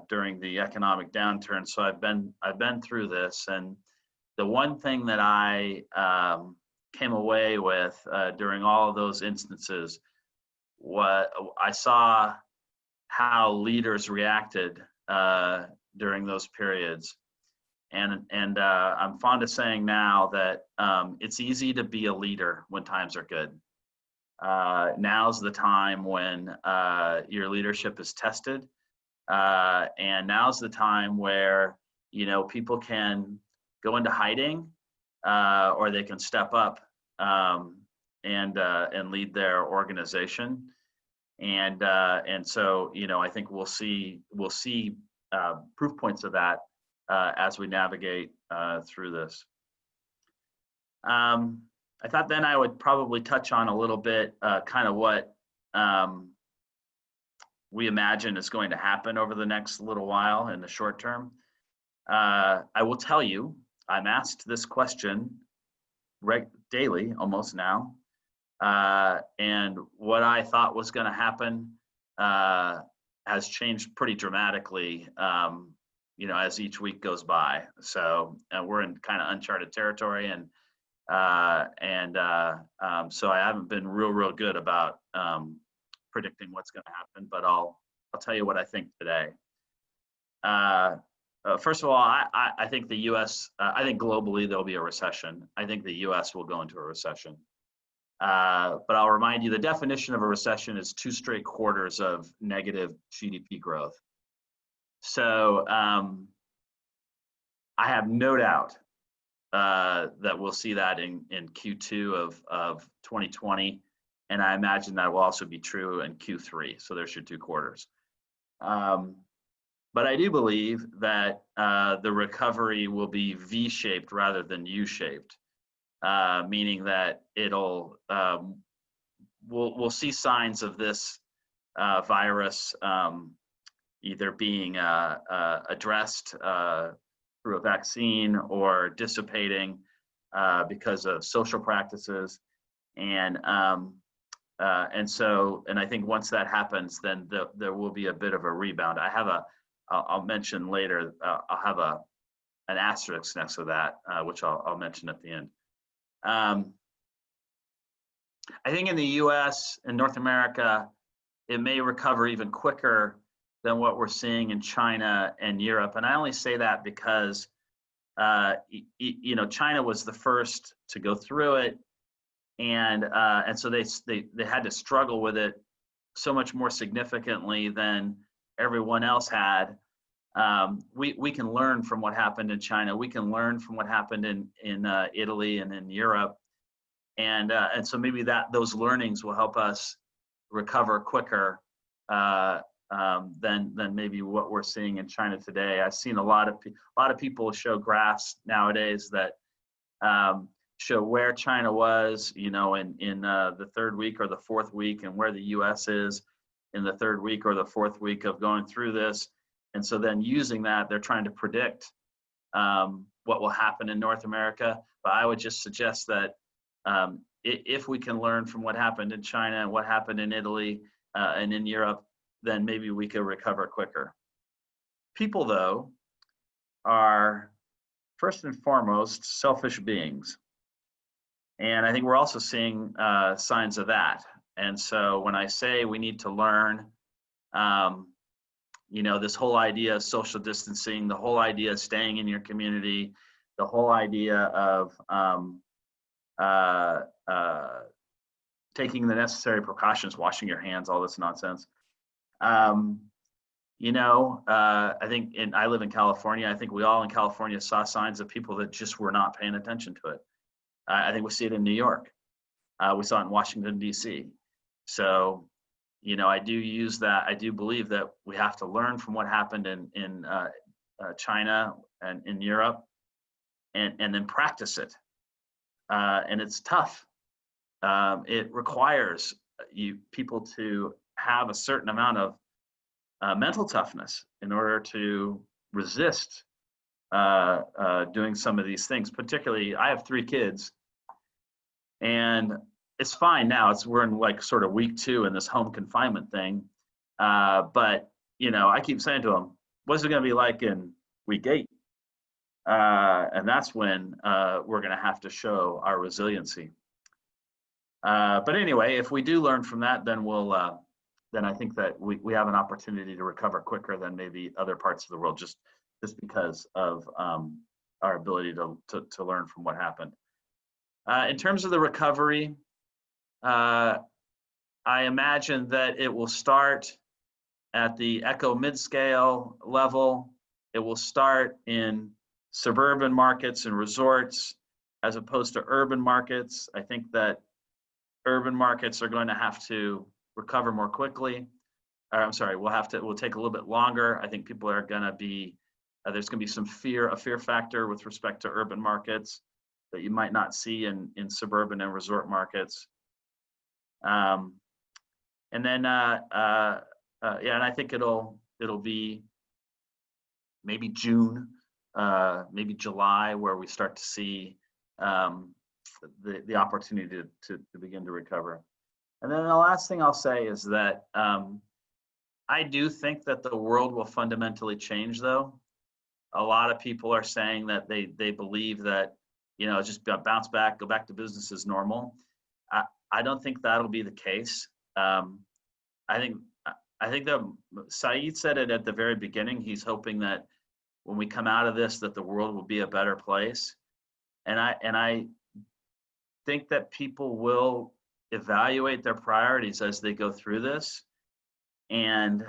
during the economic downturn. So I've been through this, and the one thing that I came away with during all of those instances, what I saw how leaders reacted during those periods. And I'm fond of saying now that it's easy to be a leader when times are good. Now's the time when your leadership is tested. And now's the time where, people can go into hiding or they can step up and lead their organization. And so, I think we'll see proof points of that as we navigate through this. I thought then I would probably touch on a little bit kind of what we imagine is going to happen over the next little while in the short term. I will tell you, I'm asked this question daily almost now. And what I thought was going to happen has changed pretty dramatically, as each week goes by. So we're in kind of uncharted territory, and so I haven't been real good about predicting what's going to happen. But I'll tell you what I think today. First of all, I think the U.S. I think globally there'll be a recession. I think the U.S. will go into a recession. But I'll remind you, the definition of a recession is 2 straight quarters of negative GDP growth. So I have no doubt that we'll see that in Q2 of 2020, and I imagine that will also be true in Q3. So there's your 2 quarters. But I do believe that the recovery will be V-shaped rather than U-shaped. Meaning that we'll see signs of this virus either being addressed through a vaccine or dissipating because of social practices, and I think once that happens, then there will be a bit of a rebound. I'll mention later. I'll have an asterisk next to that, which I'll mention at the end. I think in the U.S. and North America, it may recover even quicker than what we're seeing in China and Europe. And I only say that because, China was the first to go through it. And so they had to struggle with it so much more significantly than everyone else had. We can learn from what happened in China. We can learn from what happened in Italy and in Europe, and so maybe those learnings will help us recover quicker than maybe what we're seeing in China today. I've seen a lot of people show graphs nowadays that show where China was, in the 3rd week or the 4th week, and where the U.S. is in the 3rd week or the 4th week of going through this. And so then using that, they're trying to predict what will happen in North America. But I would just suggest that if we can learn from what happened in China and what happened in Italy and in Europe, then maybe we could recover quicker. People, though, are first and foremost selfish beings. And I think we're also seeing signs of that. And so when I say we need to learn, this whole idea of social distancing, the whole idea of staying in your community, the whole idea of taking the necessary precautions, washing your hands, all this nonsense. I think I live in California. I think we all in California saw signs of people that just were not paying attention to it. I think we see it in New York. We saw it in Washington, D.C. So, I do use that. I do believe that we have to learn from what happened in China and in Europe, and then practice it. And it's tough. It requires people to have a certain amount mental toughness in order to resist doing some of these things. Particularly, I have 3 kids, and it's fine now. We're in like sort of week 2 in this home confinement thing. But I keep saying to them, what's it going to be like in week 8? And that's when we're going to have to show our resiliency. But anyway, if we do learn from that, then then I think that we have an opportunity to recover quicker than maybe other parts of the world, just because of our ability to learn from what happened. In terms of the recovery, I imagine that it will start at the eco mid-scale level. It will start in suburban markets and resorts as opposed to urban markets. I think that urban markets are going to have to recover more quickly. I'm sorry, we'll take a little bit longer. I think people are going to be, there's going to be a fear factor with respect to urban markets that you might not see in suburban and resort markets. And then, and I think it'll be maybe June, maybe July, where we start to see the opportunity to begin to recover. And then the last thing I'll say is that I do think that the world will fundamentally change, though. A lot of people are saying that they believe that, just bounce back, go back to business as normal. I don't think that'll be the case. I think that Saeed said it at the very beginning. He's hoping that when we come out of this, that the world will be a better place. And I think that people will evaluate their priorities as they go through this, and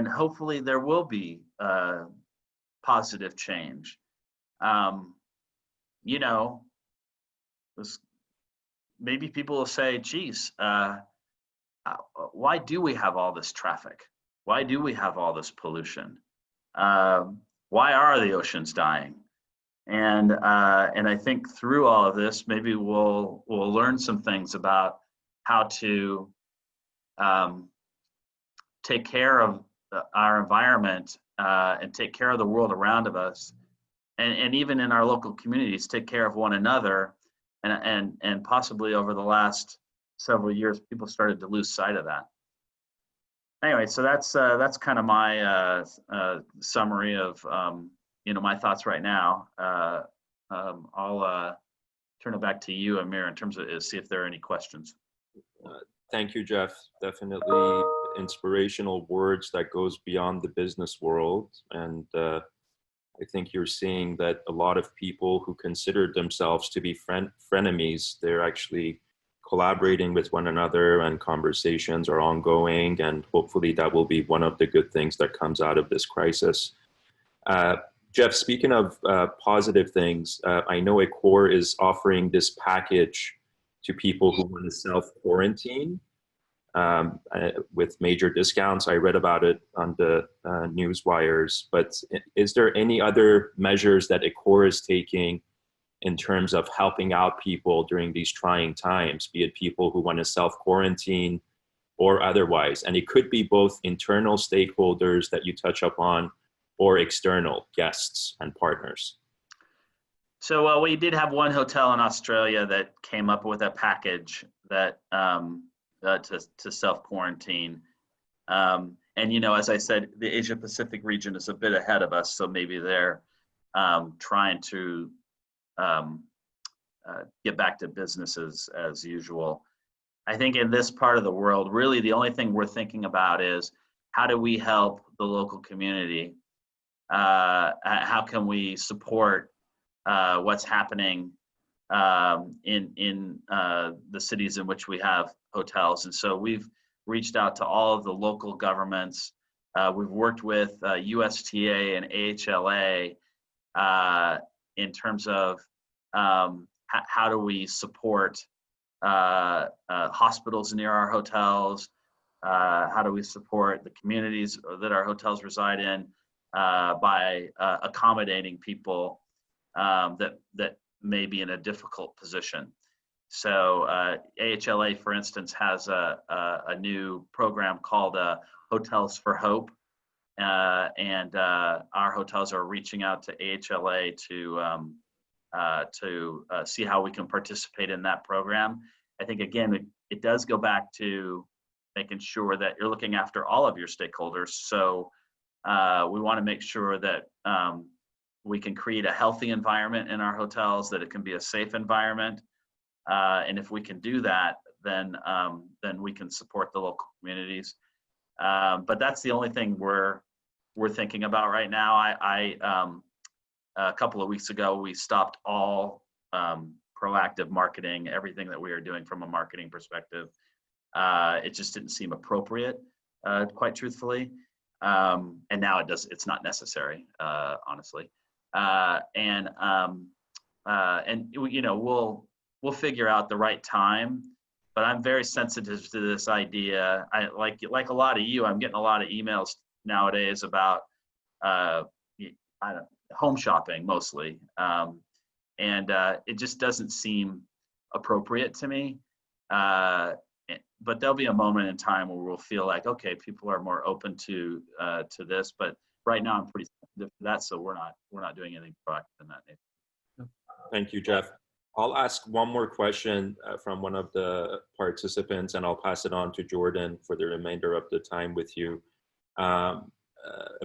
hopefully there will be positive change. Maybe people will say, geez, why do we have all this traffic? Why do we have all this pollution? Why are the oceans dying? And I think through all of this, maybe we'll learn some things about how to take care of our environment and take care of the world around us, and even in our local communities, take care of one another. And possibly over the last several years, people started to lose sight of that. Anyway, so that's kind of my summary of my thoughts right now. I'll turn it back to you, Amir, in terms of see if there are any questions. Thank you, Jeff. Definitely inspirational words that goes beyond the business world. And I think you're seeing that a lot of people who consider themselves to be frenemies, they're actually collaborating with one another, and conversations are ongoing. And hopefully that will be one of the good things that comes out of this crisis. Jeff, speaking of positive things, I know Accor is offering this package to people who want to self-quarantine with major discounts. I read about it on the news wires, but is there any other measures that Accor is taking in terms of helping out people during these trying times, be it people who want to self-quarantine or otherwise? And it could be both internal stakeholders that you touch upon or external guests and partners. So we did have one hotel in Australia that came up with a package that to self-quarantine. And as I said, the Asia Pacific region is a bit ahead of us, so maybe they're trying to get back to business as usual. I think in this part of the world, really the only thing we're thinking about is how do we help the local community? How can we support what's happening in the cities in which we have hotels? And so we've reached out to all of the local governments. We've worked with USTA and AHLA in terms of how do we support hospitals near our hotels? How do we support the communities that our hotels reside in by accommodating people that may be in a difficult position? So AHLA, for instance, has a new program called Hotels for Hope. And our hotels are reaching out to AHLA to see how we can participate in that program. I think, again, it does go back to making sure that you're looking after all of your stakeholders. So we want to make sure that we can create a healthy environment in our hotels, that it can be a safe environment. And if we can do that, then we can support the local communities. But that's the only thing we're thinking about right now. A couple of weeks ago, we stopped all proactive marketing, everything that we are doing from a marketing perspective. It just didn't seem appropriate, quite truthfully. And now it's not necessary, honestly. And you know, we'll figure out the right time. But I'm very sensitive to this idea. Like a lot of you, I'm getting a lot of emails nowadays about home shopping mostly, and it just doesn't seem appropriate to me. But there'll be a moment in time where we'll feel like, okay, people are more open to this. But right now, I'm pretty sensitive to that, so we're not doing anything proactive in that nature. Thank you, Jeff. I'll ask one more question from one of the participants, and I'll pass it on to Jordan for the remainder of the time with you. A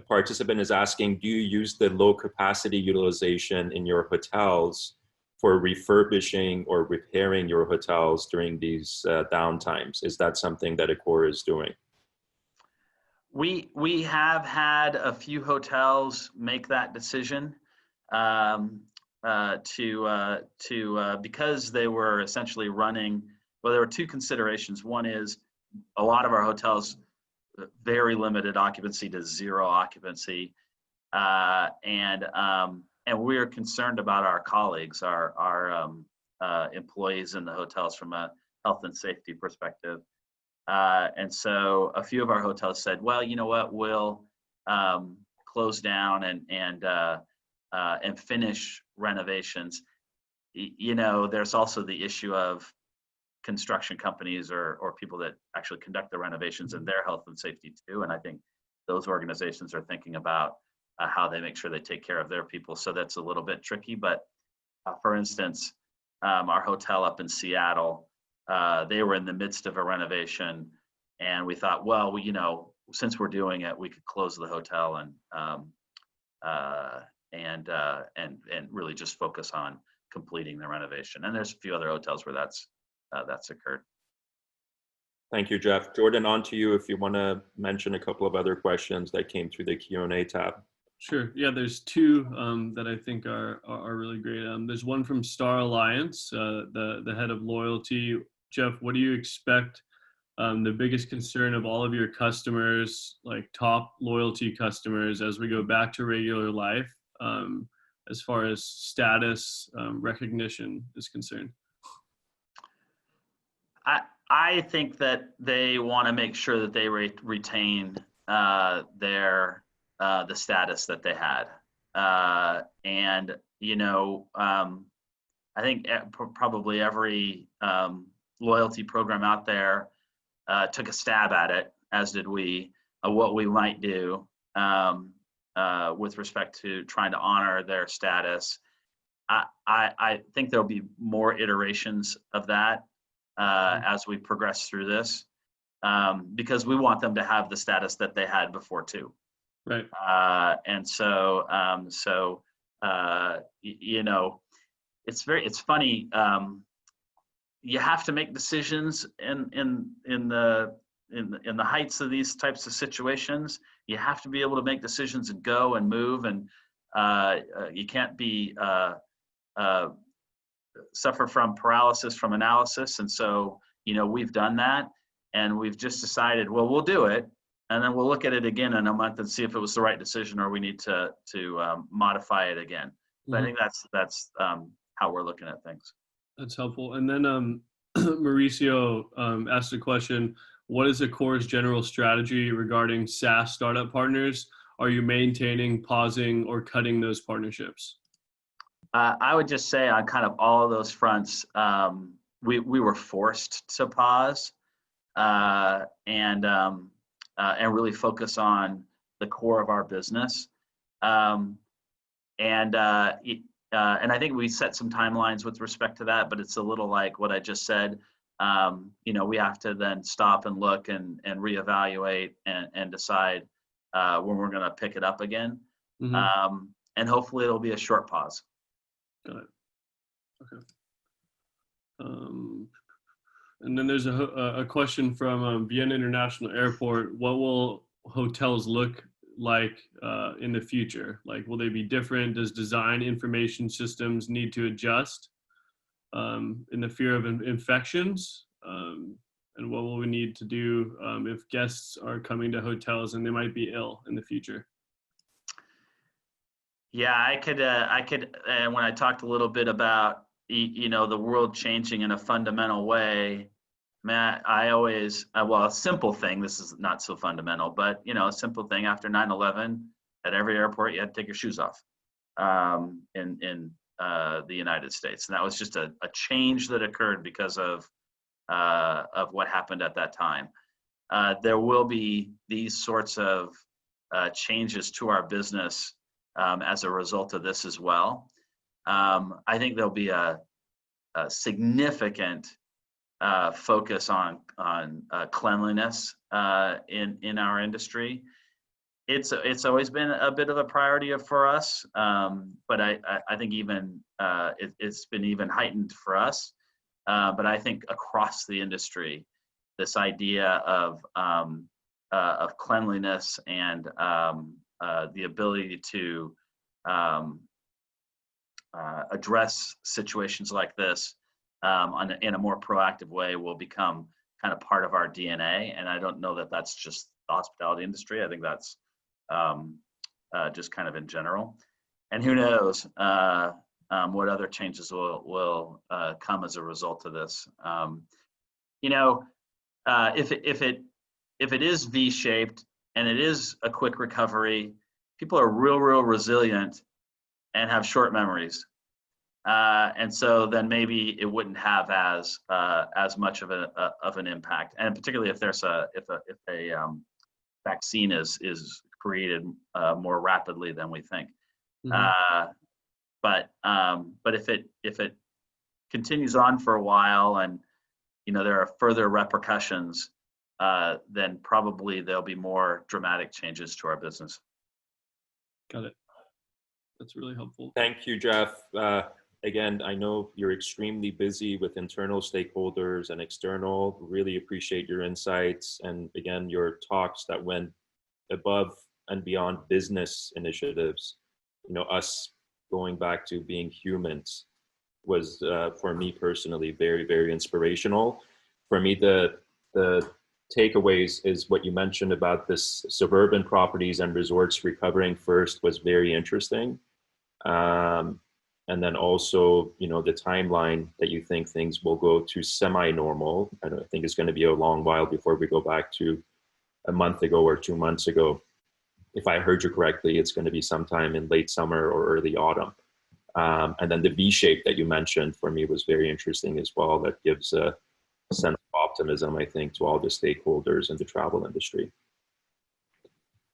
participant is asking, do you use the low capacity utilization in your hotels for refurbishing or repairing your hotels during these downtimes? Is that something that Accor is doing? We have had a few hotels make that decision. Because they were essentially running, well, there were two considerations. One is a lot of our hotels, very limited occupancy to zero occupancy. And we're concerned about our colleagues, our employees in the hotels from a health and safety perspective. And so a few of our hotels said, well, you know what, we'll close down and finish renovations. You know, there's also the issue of construction companies or people that actually conduct the renovations and their health and safety too. And I think those organizations are thinking about how they make sure they take care of their people. So that's a little bit tricky. But for instance, our hotel up in Seattle, they were in the midst of a renovation, and we thought, well, you know, since we're doing it, we could close the hotel and really just focus on completing the renovation. And there's a few other hotels where that's occurred. Thank you, Jeff. Jordan, on to you if you want to mention a couple of other questions that came through the Q&A tab. Sure. Yeah, there's two that I think are really great. There's one from Star Alliance, the head of loyalty. Jeff, what do you expect the biggest concern of all of your customers, like top loyalty customers, as we go back to regular life, as far as status recognition is concerned? I think that they want to make sure that they retain the status that they had, and you know, I think probably every loyalty program out there took a stab at it, as did we, what we might do with respect to trying to honor their status. I think there'll be more iterations of that as we progress through this, because we want them to have the status that they had before too. Right. And so, you know, it's funny. You have to make decisions in the heights of these types of situations. You have to be able to make decisions and go and move, and you can't be suffer from paralysis from analysis. And so, you know, we've done that, and we've just decided, well, we'll do it, and then we'll look at it again in a month and see if it was the right decision or we need to modify it again. But I think that's how we're looking at things. That's helpful. And then Mauricio asked a question: what is Accor's general strategy regarding SaaS startup partners? Are you maintaining, pausing, or cutting those partnerships? I would just say on kind of all of those fronts, we were forced to pause and really focus on the core of our business. And I think we set some timelines with respect to that, but it's a little like what I just said. We have to then stop and look and reevaluate and decide when we're going to pick it up again. Mm-hmm. And hopefully it'll be a short pause. Got it. Okay. And then there's a question from Vienna International Airport. What will hotels look like in the future? Like, will they be different? Does design information systems need to adjust in the fear of infections? And what will we need to do if guests are coming to hotels and they might be ill in the future? Yeah, I could, and when I talked a little bit about, the world changing in a fundamental way, Matt, I always, a simple thing, this is not so fundamental, but, a simple thing after 9/11, at every airport, you had to take your shoes off in the United States. And that was just a change that occurred because of what happened at that time. There will be these sorts of changes to our business as a result of this as well. I think there'll be a significant focus on cleanliness in our industry. It's always been a bit of a priority for us, but I think even it's been even heightened for us. But I think across the industry, this idea of cleanliness and the ability to address situations like this in a more proactive way will become kind of part of our DNA. And I don't know that that's just the hospitality industry. I think that's just kind of in general. And who knows what other changes will come as a result of this. If it is V-shaped and it is a quick recovery, people are real resilient and have short memories. And so then maybe it wouldn't have as much of an impact, and particularly if there's a vaccine is created more rapidly than we think. Mm-hmm. But if it continues on for a while and there are further repercussions, then probably there'll be more dramatic changes to our business. Got it. That's really helpful. Thank you, Jeff. Again, I know you're extremely busy with internal stakeholders and external. Really appreciate your insights and, again, your talks that went above and beyond business initiatives. Us going back to being humans was, for me personally, very, very inspirational. For me, the takeaways is what you mentioned about this suburban properties and resorts recovering first was very interesting. And then also, the timeline that you think things will go to semi-normal. I think it's going to be a long while before we go back to a month ago or 2 months ago. If I heard you correctly, it's going to be sometime in late summer or early autumn. And then the V-shape that you mentioned for me was very interesting as well. That gives a sense of optimism, I think, to all the stakeholders in the travel industry.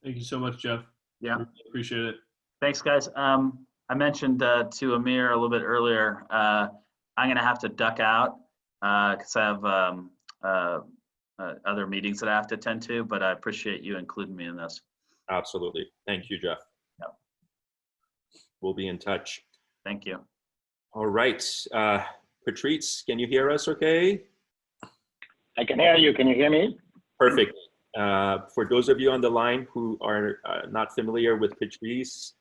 Thank you so much, Jeff. Yeah. Really appreciate it. Thanks, guys. I mentioned to Amir a little bit earlier, I'm going to have to duck out because I have other meetings that I have to attend to, but I appreciate you including me in this. Absolutely. Thank you, Jeff. Yep. We'll be in touch. Thank you. All right. Patrice, can you hear us okay? I can hear you. Can you hear me? Perfect. For those of you on the line who are not familiar with Patrice,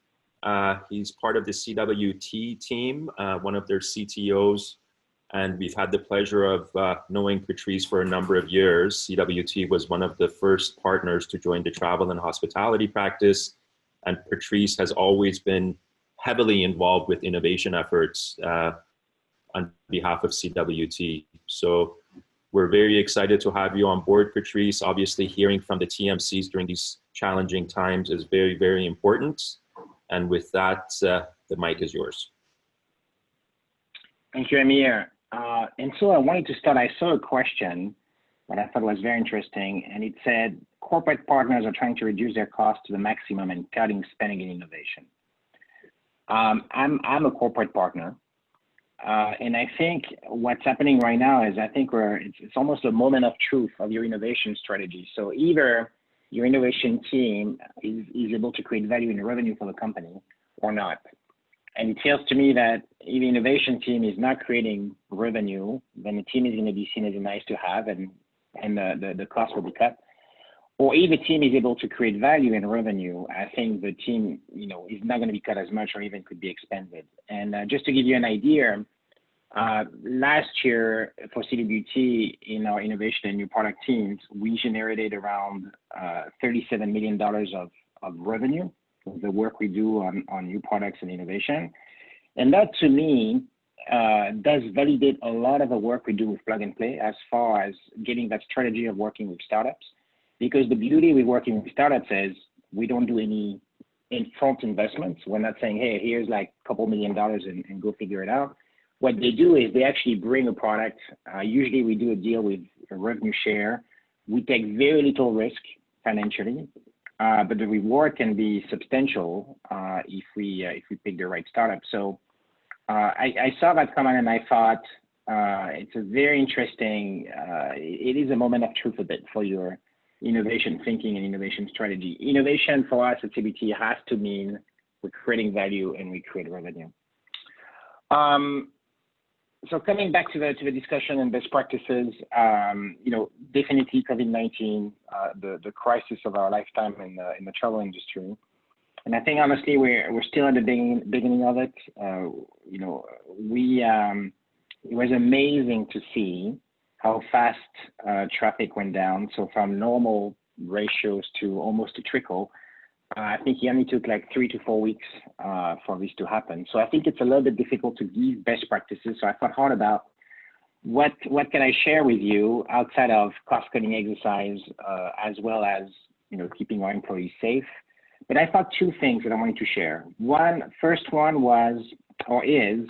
he's part of the CWT team, one of their CTOs, and we've had the pleasure of knowing Patrice for a number of years. CWT was one of the first partners to join the travel and hospitality practice, and Patrice has always been heavily involved with innovation efforts on behalf of CWT. So we're very excited to have you on board, Patrice. Obviously, hearing from the TMCs during these challenging times is very, very important. And with that, the mic is yours. Thank you, Amir. And so I wanted to start, I saw a question that I thought was very interesting, and it said, corporate partners are trying to reduce their costs to the maximum and cutting spending in innovation. I'm a corporate partner, and I think what's happening right now is I think it's almost a moment of truth of your innovation strategy. So either your innovation team is able to create value in revenue for the company or not. And it feels to me that if the innovation team is not creating revenue, then the team is going to be seen as a nice to have, and the cost will be cut. Or if the team is able to create value in revenue, I think the team, is not going to be cut as much or even could be expanded. And just to give you an idea, last year for CWT in our innovation and new product teams, we generated around $37 million of revenue with the work we do on new products and innovation. And that to me does validate a lot of the work we do with plug and play as far as getting that strategy of working with startups. Because the beauty with working with startups is we don't do any in-front investments. We're not saying, hey, here's like a couple $1 million and go figure it out. What they do is they actually bring a product. Usually we do a deal with a revenue share. We take very little risk financially, but the reward can be substantial if we pick the right startup. So I saw that comment and I thought it's a very interesting, it is a moment of truth a bit for your innovation thinking and innovation strategy. Innovation for us at CWT has to mean we're creating value and we create revenue. So coming back to the discussion and best practices, definitely COVID-19, the crisis of our lifetime in the travel industry. And I think honestly we're still at the beginning of it. It was amazing to see how fast traffic went down. So from normal ratios to almost a trickle. I think it only took like 3 to 4 weeks for this to happen. So I think it's a little bit difficult to give best practices. So I thought hard about what can I share with you outside of cost-cutting exercise, as well as keeping our employees safe. But I thought 2 things that I wanted to share. First one was or is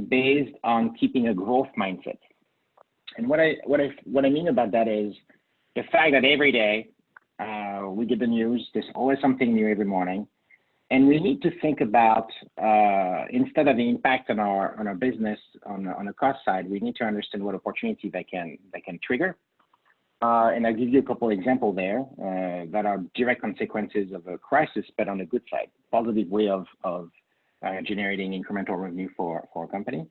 based on keeping a growth mindset. And what I mean about that is the fact that every day we get the news. There's always something new every morning, and we need to think about instead of the impact on our business on the cost side, we need to understand what opportunity that can trigger. And I'll give you a couple of examples there that are direct consequences of a crisis, but on the good side, positive way of generating incremental revenue for our company.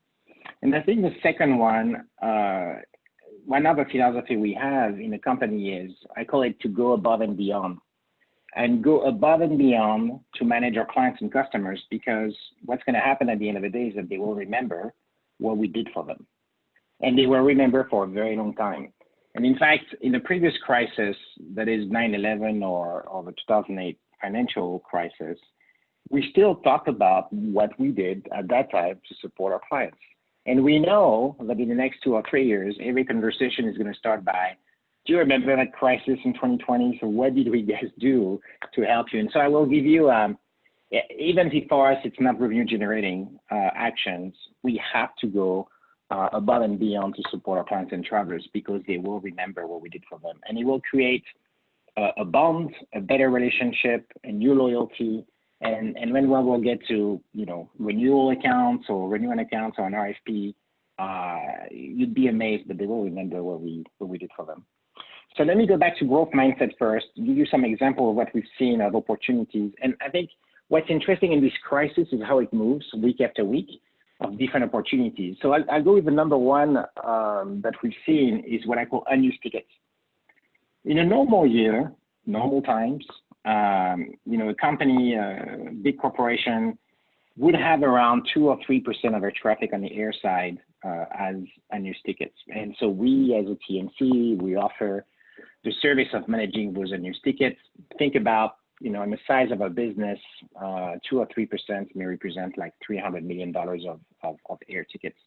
And I think the second one other philosophy we have in the company is, I call it to go above and beyond. And go above and beyond to manage our clients and customers, because what's going to happen at the end of the day is that they will remember what we did for them. And they will remember for a very long time. And in fact, in the previous crisis, that is 9/11 or the 2008 financial crisis, we still talk about what we did at that time to support our clients. And we know that in the next 2 or 3 years, every conversation is going to start by, do you remember that crisis in 2020? So what did we guys do to help you? And so I will give you, even if for us it's not revenue generating actions, we have to go above and beyond to support our clients and travelers, because they will remember what we did for them. And it will create a bond, a better relationship, a new loyalty. And when one will get to, renewal accounts or renewing accounts or an RFP, you'd be amazed that they will remember what we did for them. So let me go back to growth mindset first, give you some example of what we've seen of opportunities. And I think what's interesting in this crisis is how it moves week after week of different opportunities. So I'll go with the number one that we've seen is what I call unused tickets. In a normal year, normal times, a company, a big corporation would have around 2 or 3% of their traffic on the air side as unused tickets. And so we, as a TMC, we offer the service of managing those unused tickets. Think about, in the size of a business, 2 or 3% may represent like $300 million of air tickets.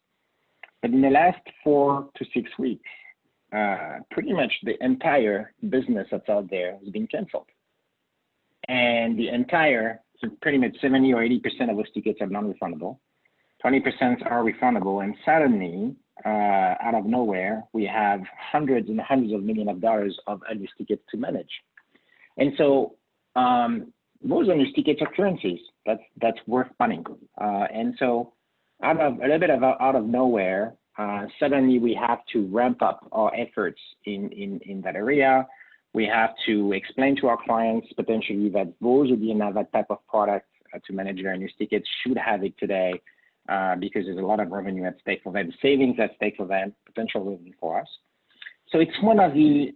But in the last 4 to 6 weeks, pretty much the entire business that's out there has been canceled. And so pretty much 70 or 80% of those tickets are non-refundable. 20% are refundable. And suddenly, out of nowhere, we have hundreds and hundreds of millions of dollars of unused tickets to manage. And so those unused tickets are currencies that's worth money. And so a little bit out of nowhere, suddenly we have to ramp up our efforts in that area. We have to explain to our clients potentially that those who didn't have that type of product to manage their unused tickets should have it today, because there's a lot of revenue at stake for them, savings at stake for them, potential revenue for us. So it's one of the,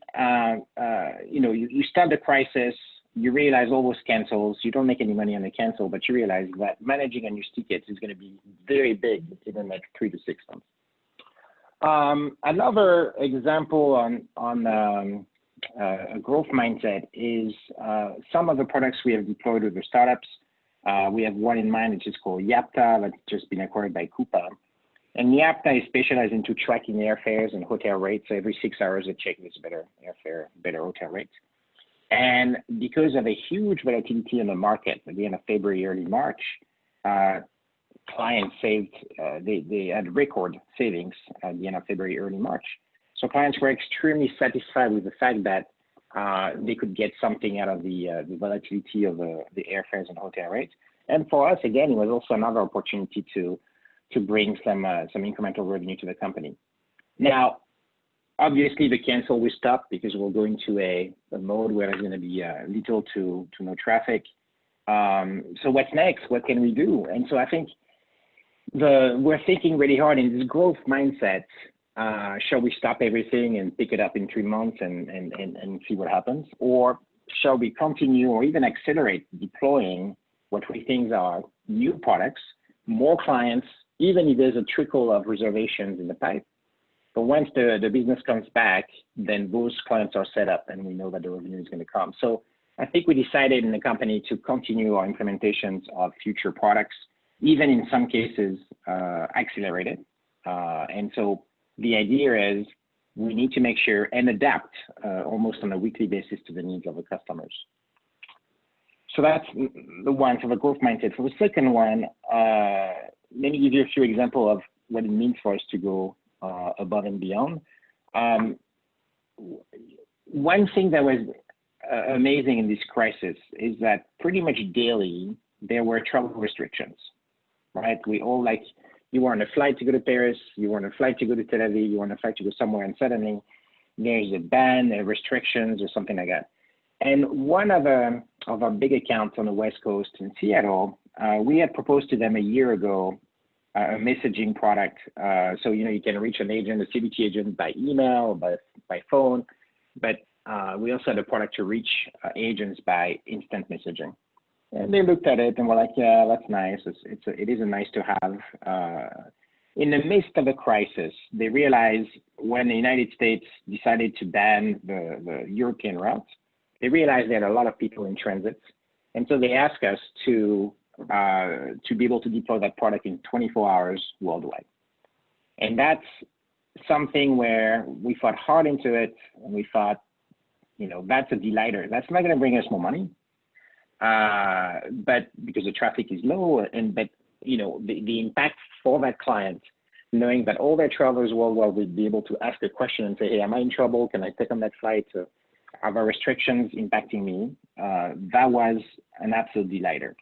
you start the crisis, you realize all those cancels, you don't make any money on the cancel, but you realize that managing unused tickets is going to be very big in the next 3 to 6 months. Another example on a growth mindset is some of the products we have deployed with the startups. We have one in mind, which is called YAPTA, that's just been acquired by Coupa. And YAPTA is specialized into tracking airfares and hotel rates. So every 6 hours, they check this better airfare, better hotel rates. And because of a huge volatility in the market at the end of February, early March, clients saved, they had record savings at the end of February, early March. So clients were extremely satisfied with the fact that they could get something out of the volatility of the airfares and hotel rates. And for us, again, it was also another opportunity to bring some incremental revenue to the company. Now, obviously, the cancel will stop because we'll go into a mode where there's going to be little to no traffic. So what's next? What can we do? And so I think we're thinking really hard in this growth mindset. Shall we stop everything and pick it up in 3 months and see what happens? Or shall we continue or even accelerate deploying what we think are new products, more clients, even if there's a trickle of reservations in the pipe? But once the business comes back, then those clients are set up and we know that the revenue is going to come. So I think we decided in the company to continue our implementations of future products, even in some cases accelerated. And so the idea is we need to make sure and adapt almost on a weekly basis to the needs of the customers. So that's the one for the growth mindset. For the second one, let me give you a few examples of what it means for us to go above and beyond. One thing that was amazing in this crisis is that pretty much daily there were travel restrictions, right? We all you were on a flight to go to Paris, you were on a flight to go to Tel Aviv, you were on a flight to go somewhere, and suddenly there's a ban, restrictions, or something like that. And one of our big accounts on the West Coast in Seattle, we had proposed to them a year ago a messaging product. So, you can reach an agent, a CWT agent by email, by phone, but we also had a product to reach agents by instant messaging. And they looked at it and were like, yeah, that's nice. It is a nice to have. In the midst of a crisis, they realized when the United States decided to ban the European routes, they realized they had a lot of people in transit. And so they asked us to be able to deploy that product in 24 hours worldwide. And that's something where we thought hard into it, and we thought, that's a delighter. That's not going to bring us more money, but because the traffic is low, but the impact for that client, knowing that all their travelers worldwide will be able to ask a question and say, hey, am I in trouble? Can I take on that flight? Are there restrictions impacting me? That was an absolute delighter.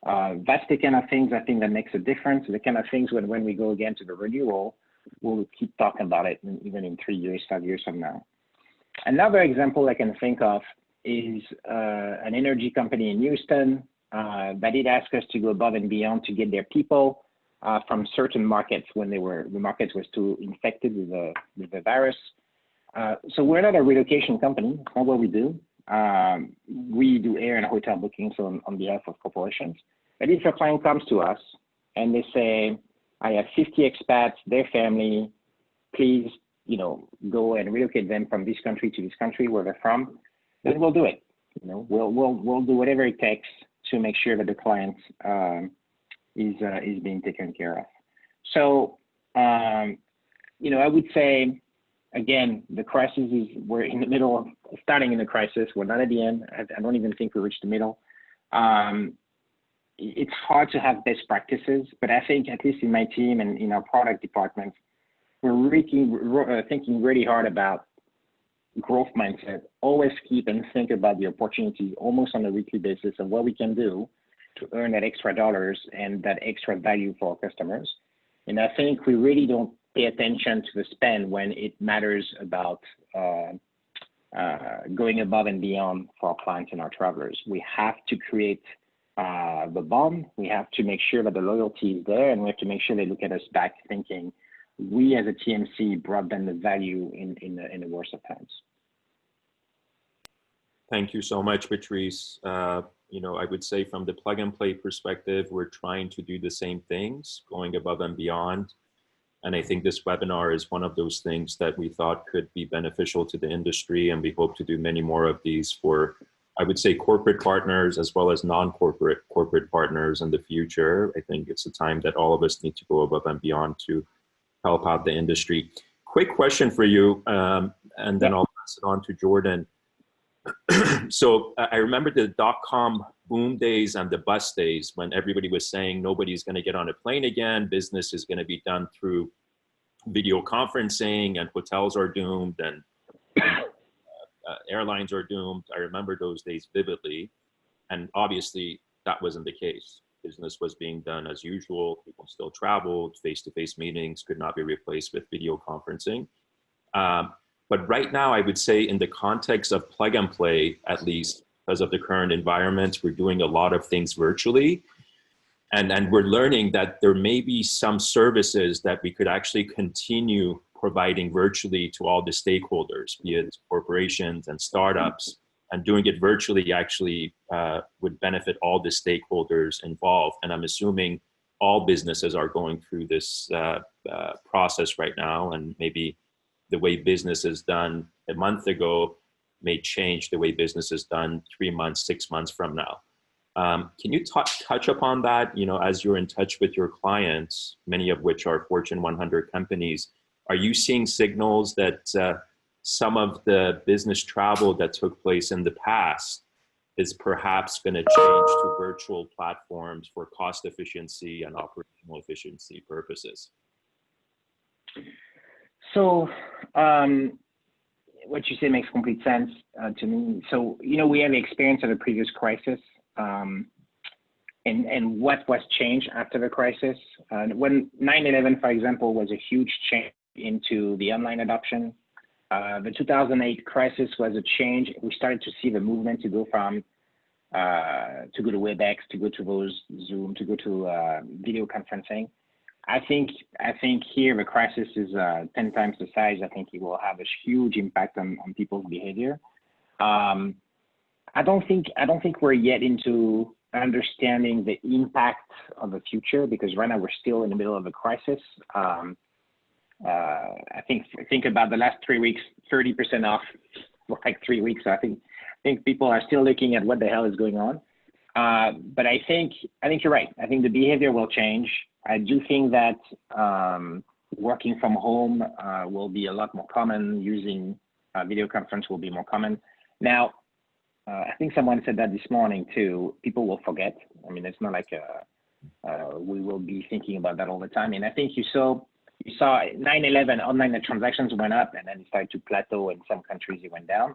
That's the kind of things I think that makes a difference. The kind of things when we go again to the renewal, we'll keep talking about it even in 3 years, 5 years from now. Another example I can think of is an energy company in Houston that did ask us to go above and beyond to get their people from certain markets when the markets were still infected with the virus. So we're not a relocation company. That's not what we do. We do air and hotel bookings on behalf of corporations. But if a client comes to us and they say, I have 50 expats, their family, please, go and relocate them from this country to this country where they're from, then we'll do it. We'll do whatever it takes to make sure that the client is being taken care of. So, I would say, again, the crisis we're in the middle of starting in the crisis. We're not at the end. I don't even think we reached the middle. It's hard to have best practices, but I think at least in my team and in our product department, we're thinking really hard about growth mindset, always keep and think about the opportunity almost on a weekly basis of what we can do to earn that extra dollars and that extra value for our customers. And I think we really don't pay attention to the spend when it matters about going above and beyond for our clients and our travelers. We have to create the bond. We have to make sure that the loyalty is there, and we have to make sure they look at us back thinking, we as a TMC brought them the value in the worst of times. Thank you so much, Patrice. You know, I would say from the plug and play perspective, we're trying to do the same things, going above and beyond. And I think this webinar is one of those things that we thought could be beneficial to the industry. And we hope to do many more of these for, I would say, corporate partners as well as non-corporate corporate partners in the future. I think it's a time that all of us need to go above and beyond to help out the industry. Quick question for you, and then I'll pass it on to Jordan. So I remember the dot-com boom days and the bust days when everybody was saying nobody's going to get on a plane again, business is going to be done through video conferencing, and hotels are doomed, and airlines are doomed. I remember those days vividly, and obviously that wasn't the case. Business was being done as usual. People still traveled. Face-to-face meetings could not be replaced with video conferencing. But right now, I would say in the context of plug and play, at least because of the current environment, we're doing a lot of things virtually. And we're learning that there may be some services that we could actually continue providing virtually to all the stakeholders, be it corporations and startups. And doing it virtually actually would benefit all the stakeholders involved. And I'm assuming all businesses are going through this process right now, and maybe the way business is done a month ago may change the way business is done 3 months, 6 months from now. Can you touch upon that? You know, as you're in touch with your clients, many of which are Fortune 100 companies, are you seeing signals that some of the business travel that took place in the past is perhaps going to change to virtual platforms for cost efficiency and operational efficiency purposes? So what you say makes complete sense to me. So, you know, we have experience of the previous crisis and what was changed after the crisis. When 9/11, for example, was a huge change into the online adoption. The 2008 crisis was a change. We started to see the movement to go from to go to WebEx, to go to those Zoom, to go to video conferencing. I think here the crisis is 10 times the size. I think it will have a huge impact on people's behavior. I don't think we're yet into understanding the impact of the future, because right now we're still in the middle of a crisis. I think about the last 3 weeks, 30% off for like 3 weeks. So I think people are still looking at what the hell is going on. But I think you're right. I think the behavior will change. I do think that working from home will be a lot more common. Using video conference will be more common. Now, I think someone said that this morning too. People will forget. I mean, it's not like we will be thinking about that all the time. And I think you saw 9/11 online transactions went up, and then it started to plateau. In some countries, it went down.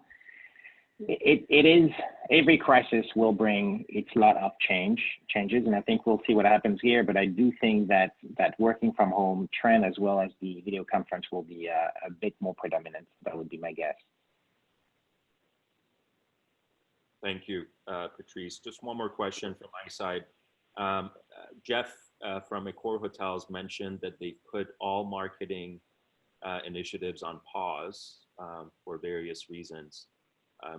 It is, every crisis will bring its lot of changes, and I think we'll see what happens here. But I do think that working from home trend as well as the video conference will be a bit more predominant. That would be my guess. Thank you, Patrice. Just one more question from my side. Jeff from Accor Hotels mentioned that they put all marketing initiatives on pause for various reasons.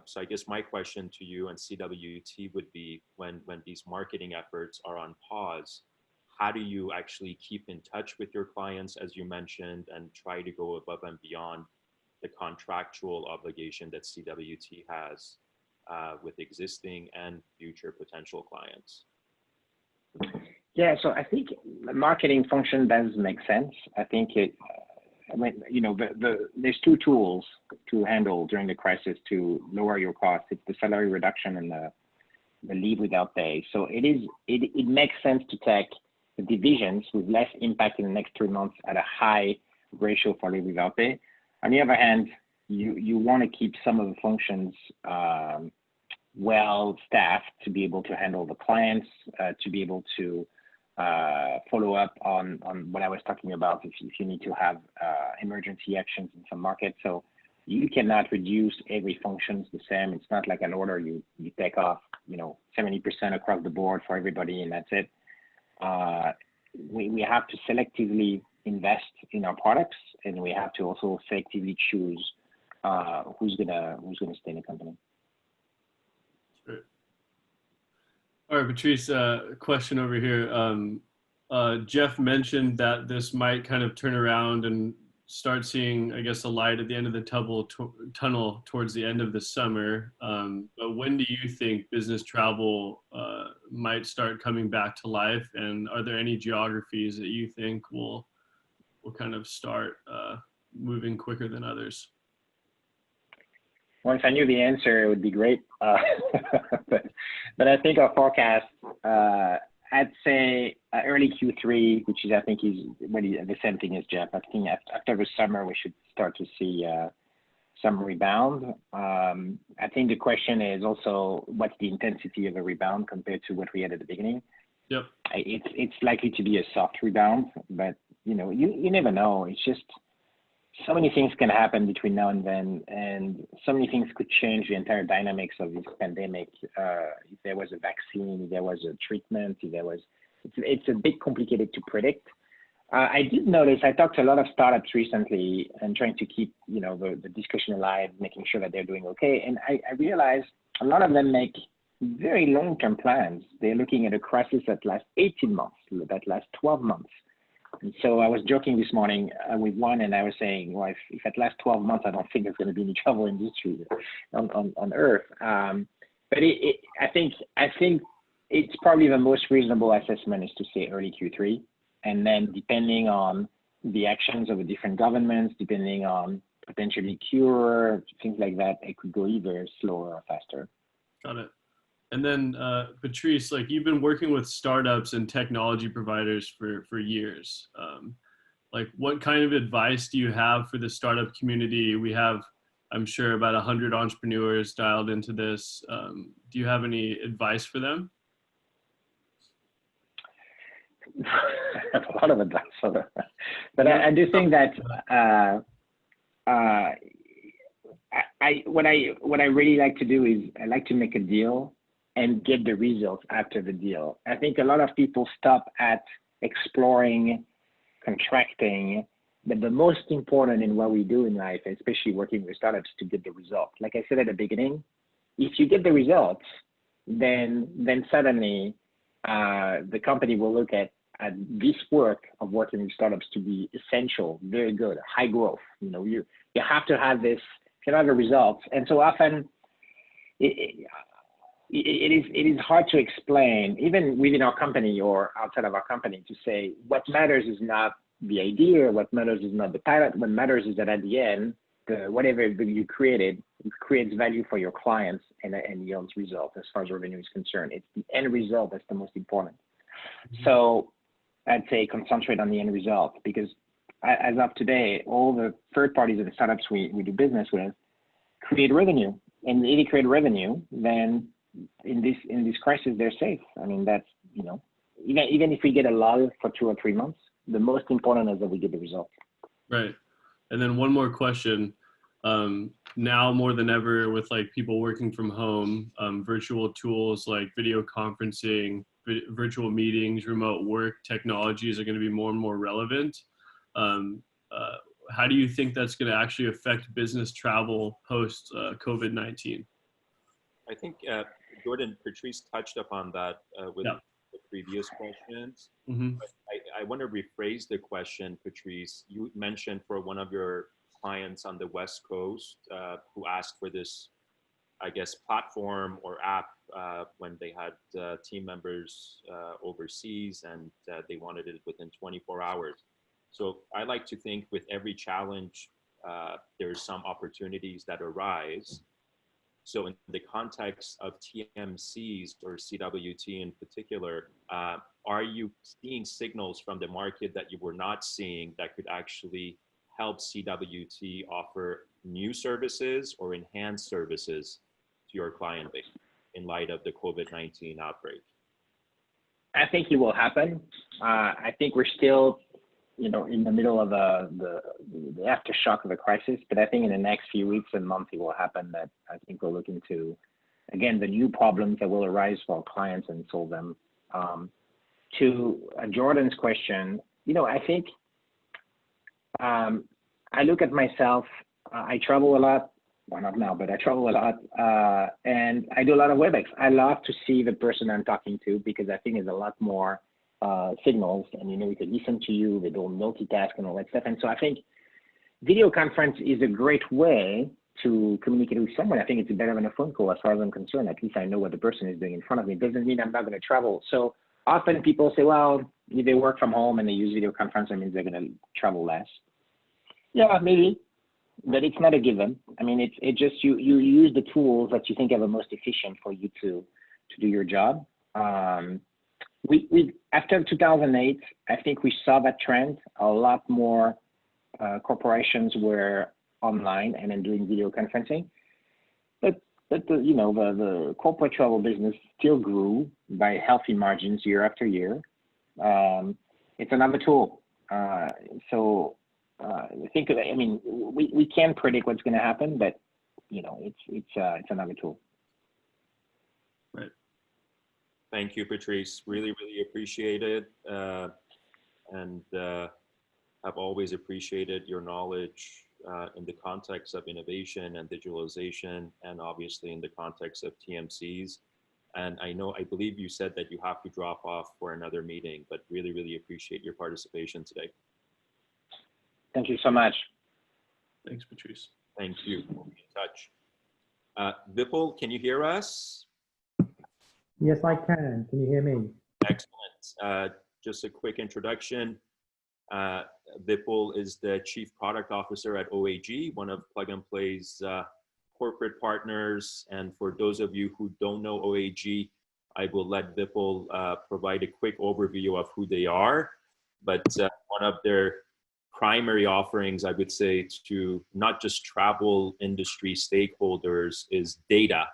So I guess my question to you and CWT would be, when these marketing efforts are on pause, how do you actually keep in touch with your clients, as you mentioned, and try to go above and beyond the contractual obligation that CWT has with existing and future potential clients? Yeah, so I think the marketing function does make sense. I think there's two tools to handle during the crisis to lower your costs. It's the salary reduction and the leave without pay. So it makes sense to take the divisions with less impact in the next 3 months at a high ratio for leave without pay. On the other hand, you want to keep some of the functions well staffed to be able to handle the clients, to be able to follow up on what I was talking about if you need to have emergency actions in some markets. So you cannot reduce every function the same. It's not like an order you take off, 70% across the board for everybody and that's it. We have to selectively invest in our products, and we have to also selectively choose who's gonna stay in the company. Sure. All right, Patrice, question over here. Jeff mentioned that this might kind of turn around and start seeing, I guess, a light at the end of the tunnel towards the end of the summer. But when do you think business travel might start coming back to life? And are there any geographies that you think will kind of start moving quicker than others? Well, if I knew the answer, it would be great. But I think our forecast, I'd say early Q3, which is, I think, is the same thing as Jeff. I think after the summer, we should start to see some rebound. I think the question is also, what's the intensity of the rebound compared to what we had at the beginning? Yep. It's likely to be a soft rebound, but you never know. It's just so many things can happen between now and then, and so many things could change the entire dynamics of this pandemic. If there was a vaccine, if there was a treatment, it's a bit complicated to predict. I did notice, I talked to a lot of startups recently and trying to keep, the discussion alive, making sure that they're doing okay. And I realized a lot of them make very long-term plans. They're looking at a crisis that lasts 18 months, that lasts 12 months. And so I was joking this morning with one, and I was saying, well, if it lasts 12 months, I don't think there's going to be any travel industry on Earth. But I think it's probably the most reasonable assessment is to say early Q3, and then depending on the actions of the different governments, depending on potentially cure, things like that, it could go either slower or faster. Got it. And then Patrice, like you've been working with startups and technology providers for years. Like what kind of advice do you have for the startup community? We have, I'm sure, about 100 entrepreneurs dialed into this. Do you have any advice for them? I have a lot of advice for them. But I do think that what I really like to do is I like to make a deal and get the results after the deal. I think a lot of people stop at exploring, contracting, but the most important in what we do in life, especially working with startups, to get the results. Like I said at the beginning, if you get the results, then suddenly the company will look at this work of working with startups to be essential, very good, high growth. You have to have this, you have the results. And so often it is hard to explain, even within our company or outside of our company, to say what matters is not the idea, what matters is not the pilot, what matters is that at the end, whatever you created, it creates value for your clients and yields results as far as revenue is concerned. It's the end result that's the most important. So I'd say concentrate on the end result, because as of today, all the third parties and the startups we do business with create revenue. And if they create revenue, then in this crisis, they're safe. I mean, that's, even if we get a lull for 2 or 3 months, the most important is that we get the results. Right. And then one more question. Now more than ever, with like people working from home, virtual tools like video conferencing, virtual meetings, remote work technologies are going to be more and more relevant. How do you think that's going to actually affect business travel post COVID-19? I think Jordan, Patrice touched upon that with the previous questions. Mm-hmm. But I want to rephrase the question, Patrice. You mentioned for one of your clients on the West Coast who asked for this, I guess, platform or app when they had team members overseas, and they wanted it within 24 hours. So I like to think with every challenge, there's some opportunities that arise. So in the context of TMCs or CWT in particular, are you seeing signals from the market that you were not seeing that could actually help CWT offer new services or enhance services to your client base in light of the COVID-19 outbreak? I think it will happen. I think we're still, in the middle of the aftershock of the crisis, but I think in the next few weeks and months it will happen. That I think we'll look into, again, the new problems that will arise for our clients and solve them. To Jordan's question, I think I look at myself. I travel a lot. Well, not now, but I travel a lot, and I do a lot of WebEx. I love to see the person I'm talking to because I think there's a lot more signals, and we can listen to you. They don't multitask and all that stuff. And so I think video conference is a great way to communicate with someone. I think it's better than a phone call as far as I'm concerned. At least I know what the person is doing in front of me. It doesn't mean I'm not going to travel. So often people say, well, if they work from home and they use video conference, that means they're going to travel less. Yeah, maybe. But it's not a given. I mean, it just you use the tools that you think are the most efficient for you to do your job. We after 2008, I think we saw that trend. A lot more corporations were online and then doing video conferencing. But the corporate travel business still grew by healthy margins year after year. It's another tool. Think of it. I mean, we can't predict what's going to happen, but it's another tool. Right. Thank you, Patrice. Really, really appreciate it, and I've always appreciated your knowledge in the context of innovation and digitalization, and obviously in the context of TMCs. And I believe you said that you have to drop off for another meeting, but really, really appreciate your participation today. Thank you so much. Thanks, Patrice. Thank you. We'll be in touch. Vipul, can you hear us? Yes, I can. Can you hear me? Excellent. Just a quick introduction. Vipul is the Chief Product Officer at OAG, one of Plug and Play's corporate partners. And for those of you who don't know OAG, I will let Vipul provide a quick overview of who they are. But one of their primary offerings, I would say, to not just travel industry stakeholders is data.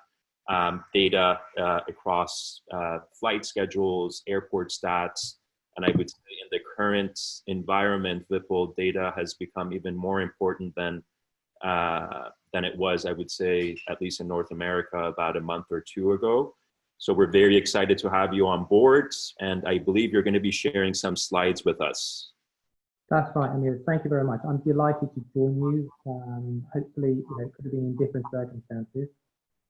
Data across flight schedules, airport stats. And I would say in the current environment, Vipul, data has become even more important than it was, I would say, at least in North America about a month or two ago. So we're very excited to have you on board. And I believe you're going to be sharing some slides with us. That's right, Amir. Thank you very much. I'm delighted to join you. Hopefully, it could have been in different circumstances,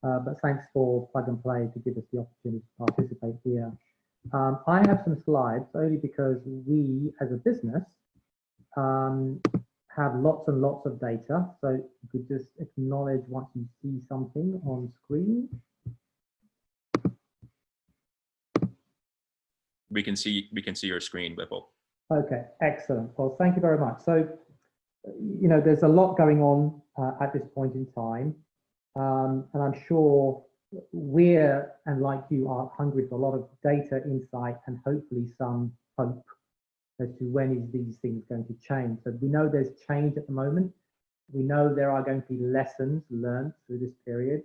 but thanks for Plug and Play to give us the opportunity to participate here. I have some slides only because we, as a business, have lots and lots of data. So you could just acknowledge once you see something on screen. We can see your screen, Vipul. Okay, excellent. Well, thank you very much. So, there's a lot going on at this point in time. And I'm sure we're, and like you, are hungry for a lot of data, insight, and hopefully some hope as to when is these things going to change. So we know there's change at the moment. We know there are going to be lessons learned through this period.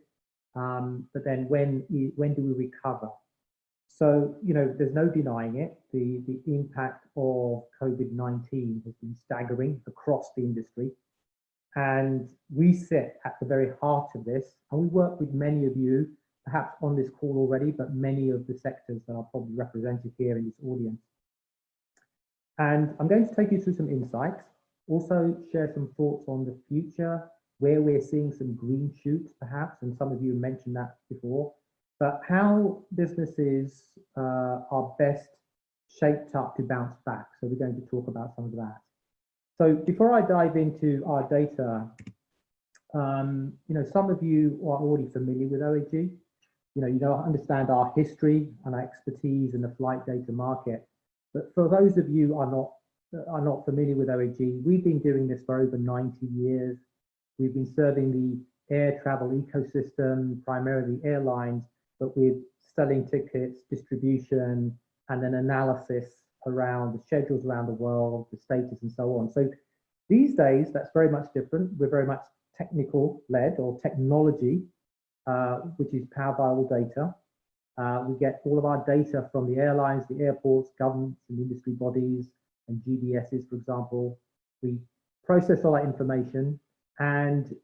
But then when do we recover? So, there's no denying it. The impact of COVID-19 has been staggering across the industry. And we sit at the very heart of this, and we work with many of you, perhaps on this call already, but many of the sectors that are probably represented here in this audience. And I'm going to take you through some insights, also share some thoughts on the future, where we're seeing some green shoots, perhaps, and some of you mentioned that before, but how businesses are best shaped up to bounce back. So we're going to talk about some of that. So before I dive into our data, some of you are already familiar with OAG. You understand our history and our expertise in the flight data market. But for those of you who are not familiar with OAG, we've been doing this for over 90 years. We've been serving the air travel ecosystem, primarily airlines, but with selling tickets, distribution, and then analysis around the schedules around the world, the status, and so on. So, These days, that's very much different. We're very much technical led or technology, which is powered by all data. We get all of our data from the airlines, the airports, governments and industry bodies and GDSs, for example. We process all that information, and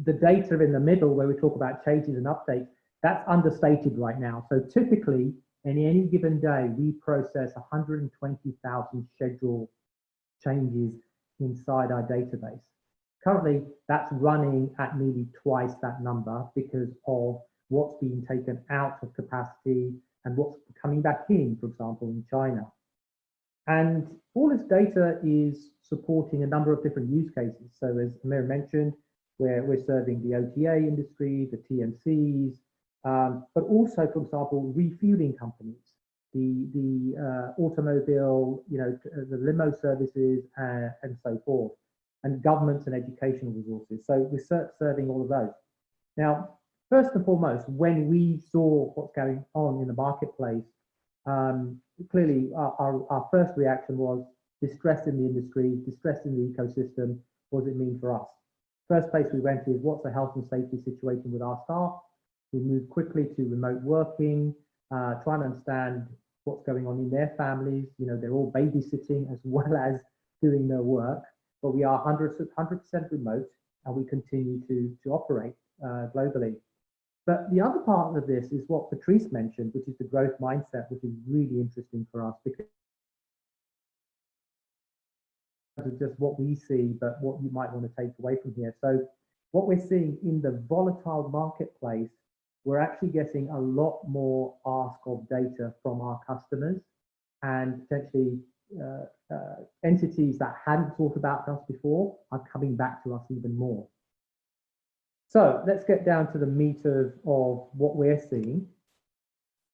the data in the middle where we talk about changes and updates, that's understated right now. So typically, in any given day, we process 120,000 schedule changes inside our database. Currently, that's running at nearly twice that number because of what's being taken out of capacity and what's coming back in, for example, in China. And all this data is supporting a number of different use cases. So as Amir mentioned, we're serving the OTA industry, the TMCs, but also, for example, refueling companies, the automobile, the limo services, and so forth, and governments and educational resources. So we're serving all of those. Now, first and foremost, when we saw what's going on in the marketplace, clearly our first reaction was distress in the industry, distress in the ecosystem. What does it mean for us? First place we went to is what's the health and safety situation with our staff? We moved quickly to remote working, trying to understand what's going on in their families. They're all babysitting as well as doing their work, but we are 100% remote, and we continue to operate globally. But the other part of this is what Patrice mentioned, which is the growth mindset, which is really interesting for us because of just what we see, but what you might want to take away from here. So what we're seeing in the volatile marketplace, we're actually getting a lot more ask of data from our customers, and potentially entities that hadn't thought about us before are coming back to us even more. So let's get down to the meat of what we're seeing.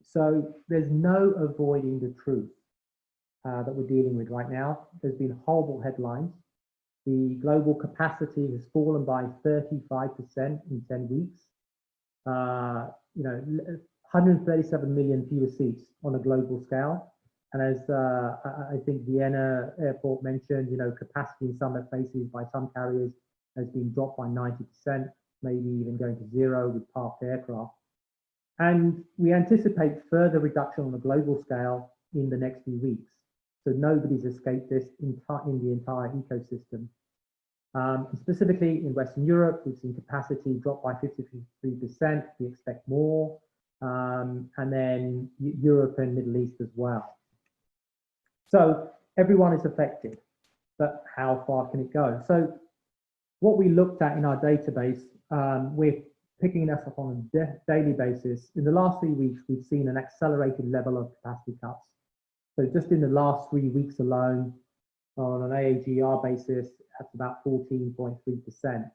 So there's no avoiding the truth that we're dealing with right now. There's been horrible headlines. The global capacity has fallen by 35% in 10 weeks. 137 million fewer seats on a global scale. And as I think Vienna Airport mentioned, capacity in some places by some carriers has been dropped by 90%, maybe even going to zero with parked aircraft. And we anticipate further reduction on a global scale in the next few weeks. So nobody's escaped this in the entire ecosystem. Specifically in Western Europe, we've seen capacity drop by 53%. We expect more. And then Europe and Middle East as well. So everyone is affected, but how far can it go? So what we looked at in our database, we're picking this up on a daily basis. In the last 3 weeks, we've seen an accelerated level of capacity cuts. So just in the last 3 weeks alone, on an AAGR basis, that's about 14.3%.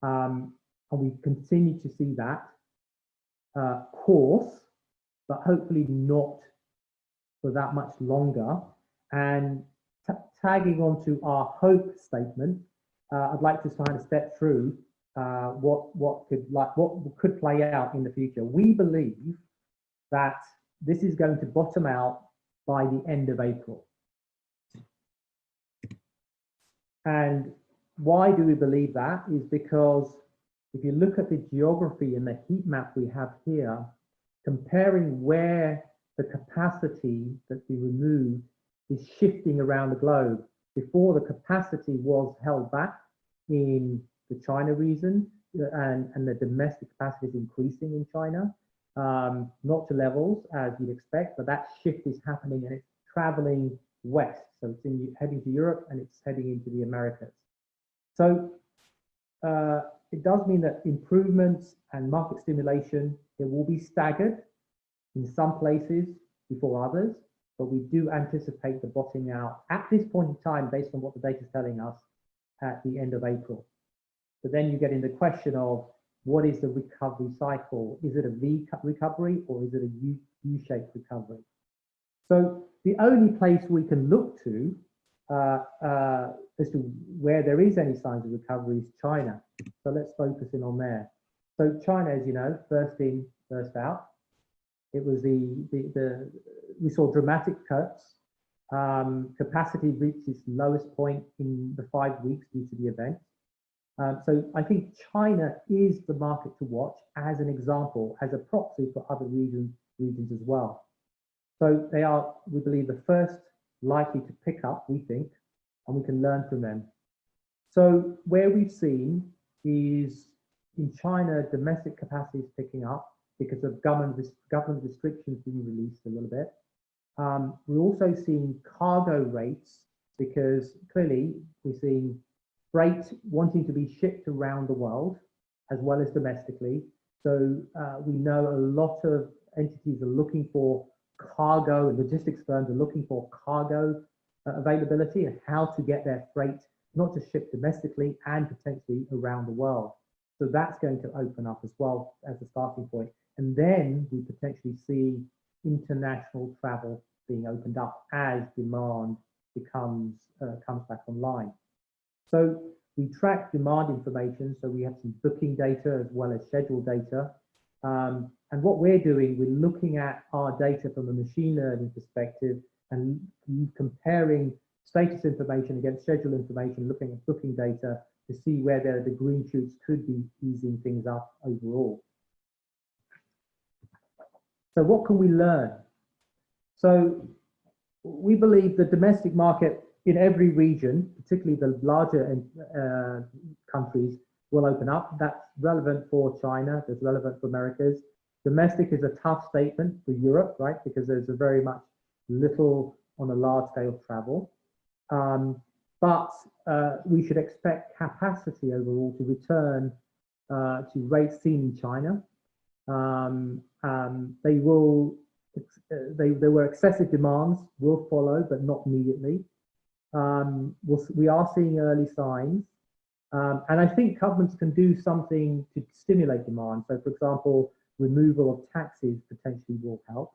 And we continue to see that course, but hopefully not for that much longer. And tagging onto our hope statement, I'd like to kind of step through what could play out in the future. We believe that this is going to bottom out by the end of April. And why do we believe that? Is because if you look at the geography and the heat map we have here, comparing where the capacity that's been removed is shifting around the globe. Before, the capacity was held back in the China region, and the domestic capacity is increasing in China, not to levels as you'd expect, but that shift is happening and it's traveling west. So it's heading to Europe and it's heading into the Americas. So it does mean that improvements and market stimulation, it will be staggered in some places before others, but we do anticipate the bottoming out at this point in time based on what the data is telling us at the end of April. But then you get in the question of what is the recovery cycle? Is it a V recovery or is it a U-shaped recovery? So the only place we can look to as to where there is any signs of recovery is China. So let's focus in on there. So China, as you know, first in, first out. It was we saw dramatic cuts Capacity reached its lowest point in the 5 weeks due to the event. So I think China is the market to watch as an example, as a proxy for other regions as well. So they are, we believe, the first likely to pick up, we think, and we can learn from them. So where we've seen is in China, domestic capacity is picking up because of government restrictions being released a little bit. We're also seeing cargo rates because clearly we're seeing freight wanting to be shipped around the world as well as domestically. So we know a lot of entities are looking for cargo, and logistics firms are looking for cargo availability and how to get their freight not just shipped domestically and potentially around the world. So that's going to open up as well as a starting point. And then we potentially see international travel being opened up as demand comes back online. So we track demand information, so we have some booking data as well as schedule data. And what we're doing, we're looking at our data from a machine learning perspective and comparing status information against schedule information, looking at booking data to see whether the green shoots could be easing things up overall. So what can we learn? So we believe the domestic market in every region, particularly the larger countries, will open up. That's relevant for China, that's relevant for Americas. Domestic is a tough statement for Europe, right? Because there's a very much little on a large scale travel. But we should expect capacity overall to return to rates seen in China. There were excessive demands, will follow, but not immediately. We are seeing early signs. And I think governments can do something to stimulate demand. So for example, removal of taxes potentially will help.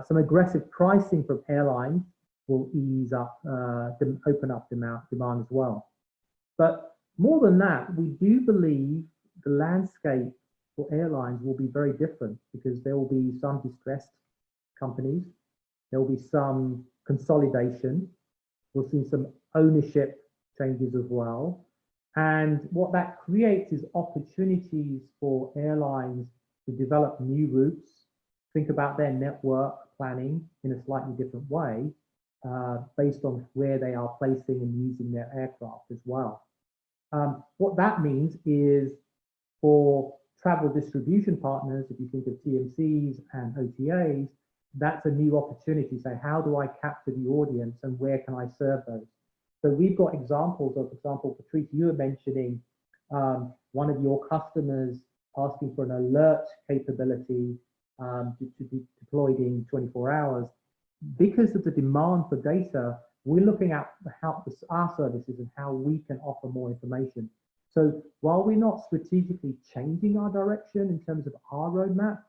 Some aggressive pricing from airlines will ease up, open up demand as well. But more than that, we do believe the landscape for airlines will be very different because there will be some distressed companies, there will be some consolidation, we'll see some ownership changes as well. And what that creates is opportunities for airlines to develop new routes, think about their network planning in a slightly different way, based on where they are placing and using their aircraft as well. What that means is for travel distribution partners, if you think of TMCs and OTAs, that's a new opportunity. So how do I capture the audience and where can I serve those? So we've got examples of, for example, Patrice, you were mentioning one of your customers asking for an alert capability to be deployed in 24 hours. Because of the demand for data, we're looking at how our services and how we can offer more information. So while we're not strategically changing our direction in terms of our roadmap,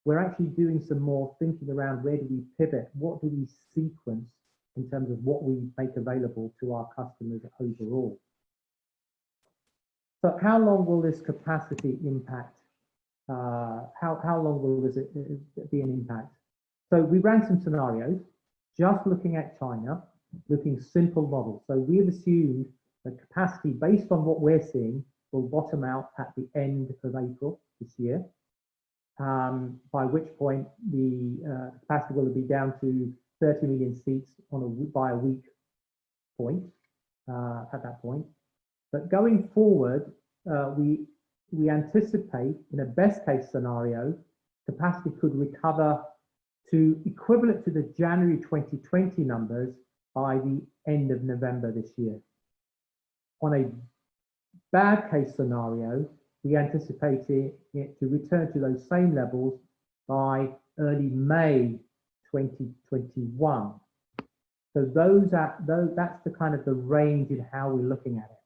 we're actually doing some more thinking around where do we pivot, what do we sequence in terms of what we make available to our customers overall. So how long will this capacity impact? How long will this be an impact? So we ran some scenarios, just looking at China, looking simple models. So we've assumed that capacity, based on what we're seeing, will bottom out at the end of April this year, by which point the capacity will be down to 30 million seats by a week point at that point. But going forward, we anticipate, in a best case scenario, capacity could recover to equivalent to the January 2020 numbers by the end of November this year. On a bad case scenario, we anticipate it to return to those same levels by early May 2021. So that's the kind of the range in how we're looking at it.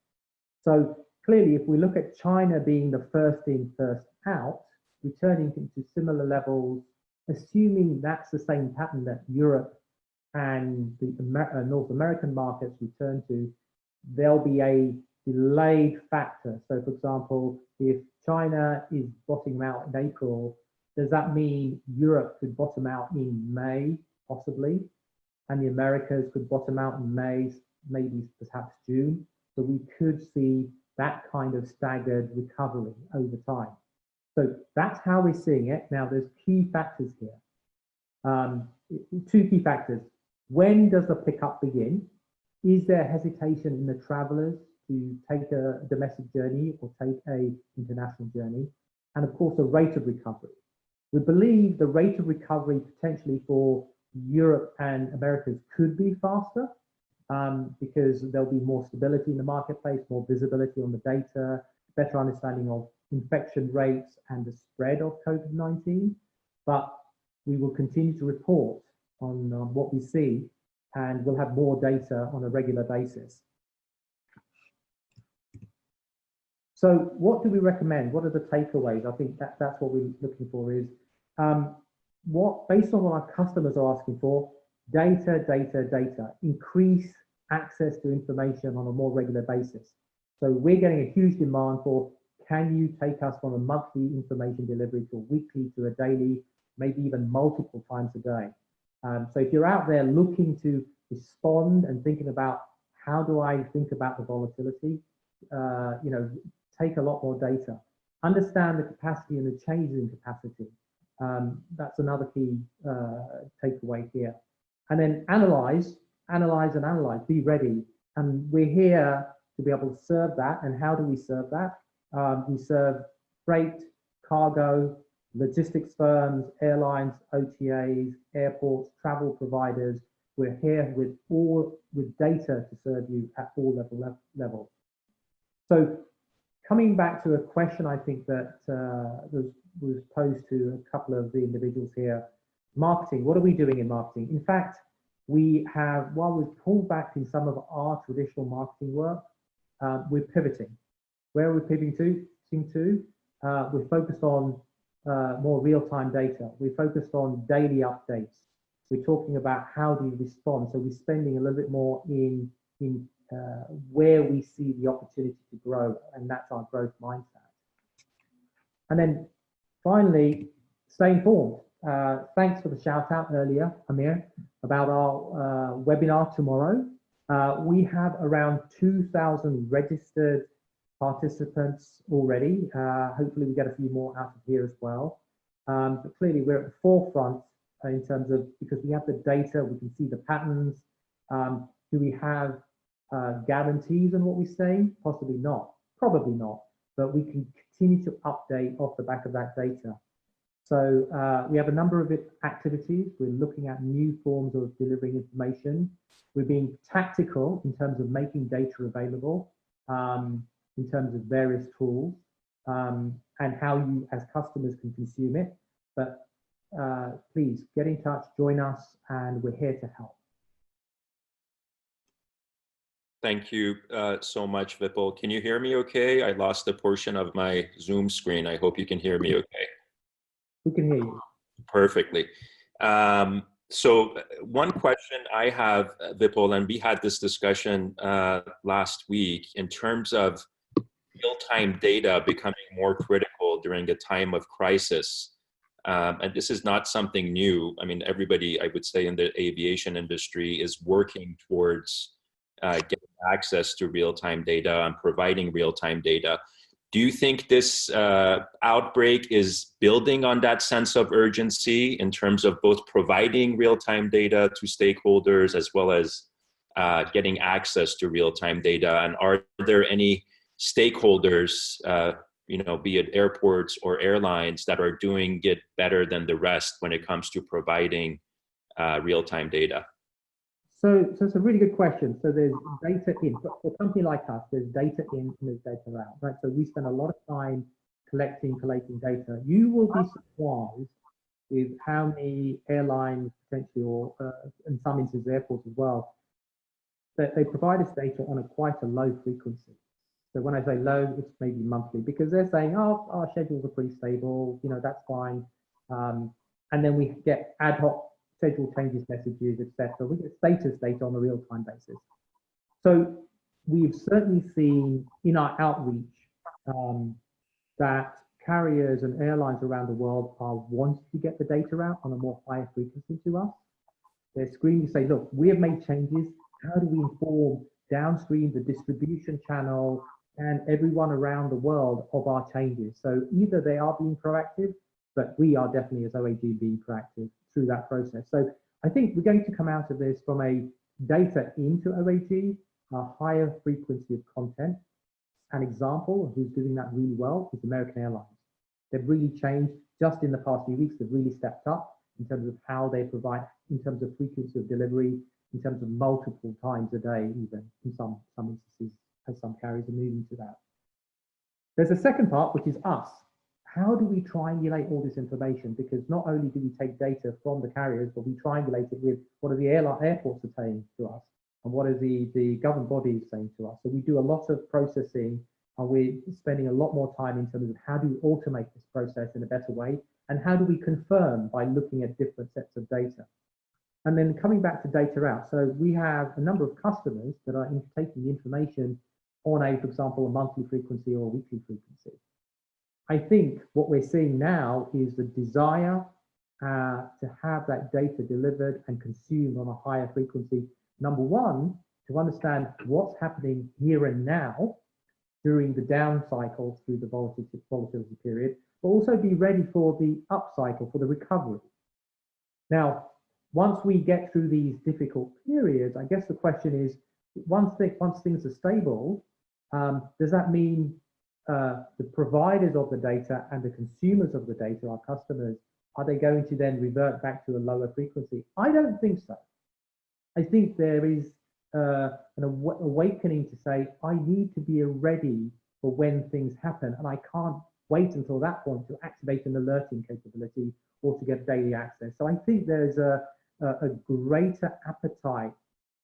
So clearly, if we look at China being the first in, first out, returning to similar levels, assuming that's the same pattern that Europe and the North American markets return to, there'll be a delayed factor. So for example, if China is bottoming out in April, does that mean Europe could bottom out in May, possibly? and the Americas could bottom out in May, maybe perhaps June. So we could see that kind of staggered recovery over time. So that's how we're seeing it. Now, there's key factors here. Two key factors. When does the pickup begin? Is there hesitation in the travelers to take a domestic journey or take a international journey? And of course, the rate of recovery. We believe the rate of recovery potentially for Europe and Americas could be faster because there'll be more stability in the marketplace, more visibility on the data, better understanding of infection rates and the spread of COVID-19. But we will continue to report on what we see, and we'll have more data on a regular basis. So what do we recommend? What are the takeaways? I think that's what we're looking for is, based on what our customers are asking for, data, increase access to information on a more regular basis. So we're getting a huge demand for, can you take us from a monthly information delivery to a weekly to a daily, maybe even multiple times a day. So if you're out there looking to respond and thinking about how do I think about the volatility, take a lot more data, understand the capacity and the changes in capacity. That's another key takeaway here. And then analyze, be ready. And we're here to be able to serve that. And how do we serve that? We serve freight, cargo, logistics firms, airlines, OTAs, airports, travel providers. We're here with data to serve you at all levels. So coming back to a question, I think that was posed to a couple of the individuals here. Marketing, what are we doing in marketing? In fact, we have, while we've pulled back in some of our traditional marketing work, we're pivoting. Where are we pivoting to? We're focused on more real-time data. We're focused on daily updates. We're talking about how do you respond. So we're spending a little bit more in where we see the opportunity to grow, and that's our growth mindset. And then finally, stay informed. Thanks for the shout out earlier, Amir, about our webinar tomorrow. We have around 2,000 registered participants already. Hopefully we get a few more out of here as well. But clearly we're at the forefront in terms of, because we have the data, we can see the patterns. Do we have guarantees on what we're saying? Possibly not, probably not, but we can continue to update off the back of that data. So we have a number of activities. We're looking at new forms of delivering information. We're being tactical in terms of making data available, in terms of various tools, and how you as customers can consume it. But please get in touch, join us, and we're here to help. Thank you so much, Vipul. Can you hear me okay? I lost a portion of my Zoom screen. I hope you can hear me okay. We can hear you. Perfectly. So one question I have, Vipul, and we had this discussion last week in terms of real-time data becoming more critical during a time of crisis. And this is not something new. I mean, everybody, I would say, in the aviation industry is working towards getting access to real-time data and providing real-time data. Do you think this outbreak is building on that sense of urgency in terms of both providing real-time data to stakeholders as well as getting access to real-time data? And are there any stakeholders, be it airports or airlines, that are doing it better than the rest when it comes to providing real-time data? So it's a really good question. So there's data in, for a company like us, there's data in and there's data out, right? So we spend a lot of time collating data. You will be surprised with how many airlines potentially, or in some instances airports as well, that they provide us data on quite a low frequency. So when I say low, it's maybe monthly, because they're saying, oh, our schedules are pretty stable, that's fine. And then we get ad hoc schedule changes messages, etc. We get status data on a real-time basis. So we've certainly seen in our outreach that carriers and airlines around the world are wanting to get the data out on a more higher frequency to us. They're screening to say, look, we have made changes. How do we inform downstream the distribution channel and everyone around the world of our changes? So either they are being proactive, but we are definitely as OAG being proactive through that process. So I think we're going to come out of this from a data into OAG, a higher frequency of content. An example of who's doing that really well is American Airlines. They've really changed just in the past few weeks. They've really stepped up in terms of how they provide, in terms of frequency of delivery, in terms of multiple times a day, even in some instances, as some carriers are moving to that. There's a second part, which is us. How do we triangulate all this information? Because not only do we take data from the carriers, but we triangulate it with what are the airports are saying to us, and what are the government bodies saying to us. So we do a lot of processing, and we're spending a lot more time in terms of how do we automate this process in a better way, and how do we confirm by looking at different sets of data. And then coming back to data out. So we have a number of customers that are taking the information on a, for example, a monthly frequency or a weekly frequency. I think what we're seeing now is the desire to have that data delivered and consumed on a higher frequency. Number one, to understand what's happening here and now during the down cycle through the volatility period, but also be ready for the up cycle, for the recovery. Now, once we get through these difficult periods, I guess the question is, once things are stable, does that mean the providers of the data and the consumers of the data, our customers, are they going to then revert back to a lower frequency? I don't think so. I think there is an awakening to say, I need to be ready for when things happen, and I can't wait until that point to activate an alerting capability or to get daily access. So I think there's a greater appetite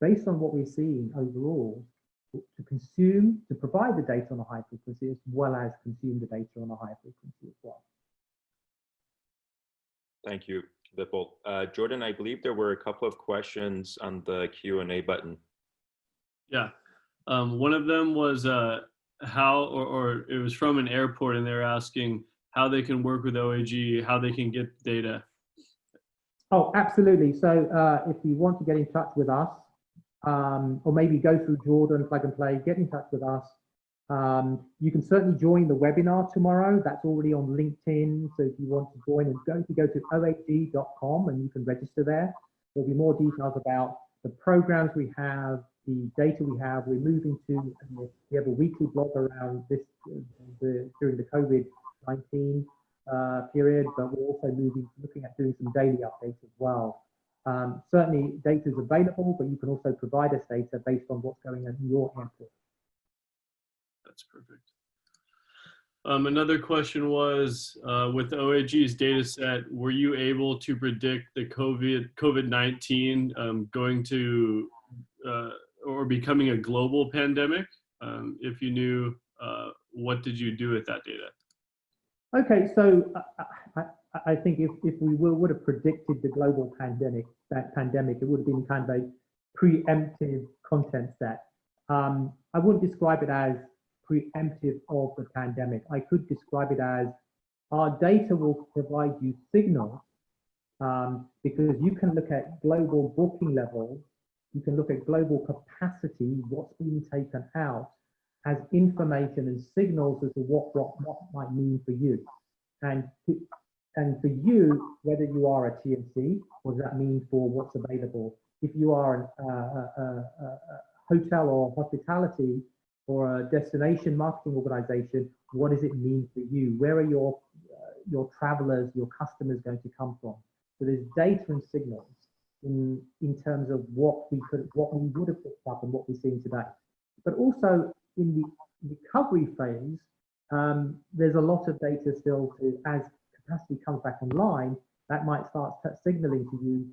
based on what we're seeing overall to consume, to provide the data on a high frequency, as well as consume the data on a high frequency as well. Thank you, Vipul. Jordan, I believe there were a couple of questions on the Q&A button. Yeah, one of them was how, or it was from an airport, and they're asking how they can work with OAG, how they can get data. Oh, absolutely. So if you want to get in touch with us, or maybe go through Jordan, Plug and Play, get in touch with us. You can certainly join the webinar tomorrow. That's already on LinkedIn. So if you want to join, and go to oag.com and you can register there. There'll be more details about the programs we have, the data we have. We're moving to, we have a weekly blog around this during the COVID-19 period, but we're also looking at doing some daily updates as well. Certainly data is available, but you can also provide us data based on what's going on in your airport. That's perfect. Another question was, with OAG's data set, were you able to predict the COVID-19 going to or becoming a global pandemic? If you knew, what did you do with that data? Okay, so I think if we would have predicted the global pandemic, it would have been kind of a preemptive content set. I wouldn't describe it as preemptive of the pandemic. I could describe it as our data will provide you signals, because you can look at global booking levels, you can look at global capacity, what's being taken out, as information and signals as to what might mean for you. And for you, whether you are a TMC, what does that mean for what's available? If you are a hotel or hospitality or a destination marketing organization, what does it mean for you? Where are your travelers, your customers going to come from? So there's data and signals in terms of what we would have picked up and what we're seeing today. But also in the recovery phase, there's a lot of data still to, as capacity comes back online, that might start signaling to you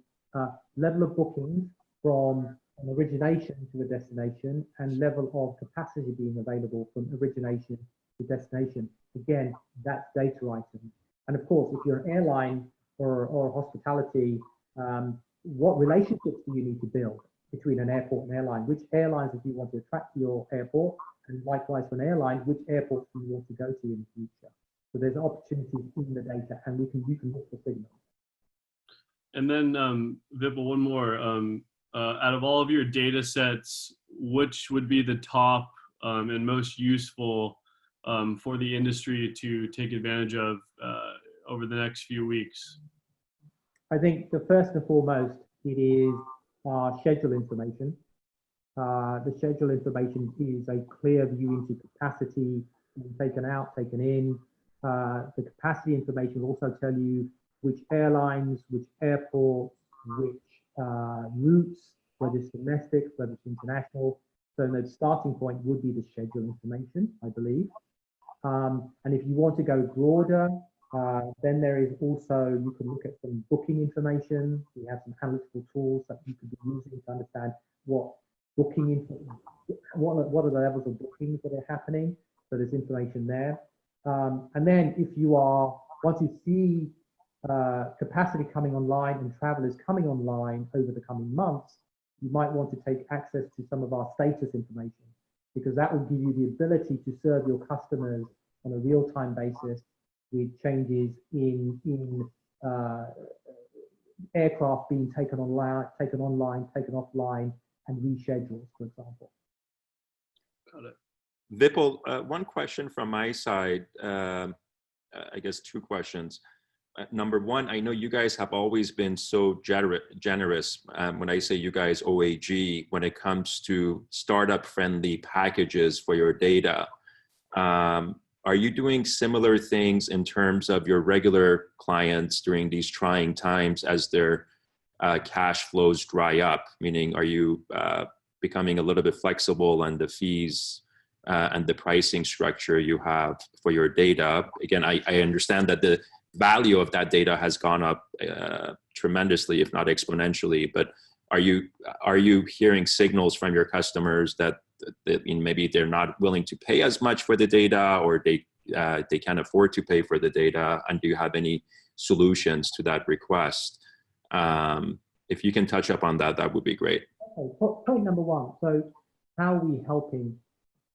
level of bookings from an origination to a destination and level of capacity being available from origination to destination. Again, that's data items. And of course, if you're an airline or hospitality, what relationships do you need to build between an airport and airline? Which airlines do you want to attract to your airport? And likewise for an airline, which airports do you want to go to in the future? So there's opportunities in the data, and you can look for signals. And then Vipul, one more. Out of all of your data sets, which would be the top and most useful for the industry to take advantage of over the next few weeks? I think the first and foremost, it is schedule information. The schedule information is a clear view into capacity being taken out, taken in. The capacity information will also tell you which airlines, which airports, which routes, whether it's domestic, whether it's international. So the starting point would be the schedule information, I believe. And if you want to go broader, then there is also, you can look at some booking information. We have some analytical tools that you could be using to understand what booking, what are the levels of bookings that are happening. So there's information there. And then if you are, once you see capacity coming online and travelers coming online over the coming months, you might want to take access to some of our status information, because that will give you the ability to serve your customers on a real-time basis with changes in aircraft being taken online, taken offline, and rescheduled, for example. Got it. Vipul, one question from my side, I guess two questions. Number one, I know you guys have always been so generous, when I say you guys, OAG, when it comes to startup-friendly packages for your data. Are you doing similar things in terms of your regular clients during these trying times as their cash flows dry up? Meaning, are you becoming a little bit flexible on the fees and the pricing structure you have for your data? Again, I understand that the value of that data has gone up tremendously, if not exponentially, but are you hearing signals from your customers that maybe they're not willing to pay as much for the data, or they can't afford to pay for the data? And do you have any solutions to that request? If you can touch up on that, that would be great. Okay, point number one. So how are we helping?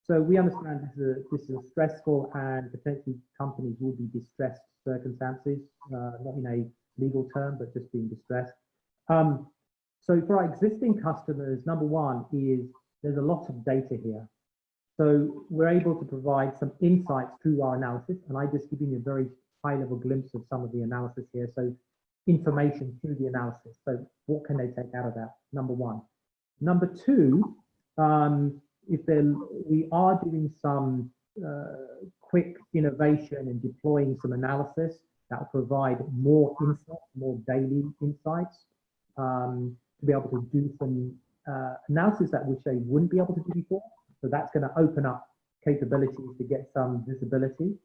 So we understand this is a stressful, and potentially companies will be distressed circumstances, not in a legal term, but just being distressed. So for our existing customers, number one is there's a lot of data here. So we're able to provide some insights through our analysis, and I just giving you a very high-level glimpse of some of the analysis here. So information through the analysis. So what can they take out of that? Number one. Number two, we are doing some quick innovation and deploying some analysis that will provide more insight, more daily insights, to be able to do some analysis that which they wouldn't be able to do before. So that's going to open up capabilities to get some visibility.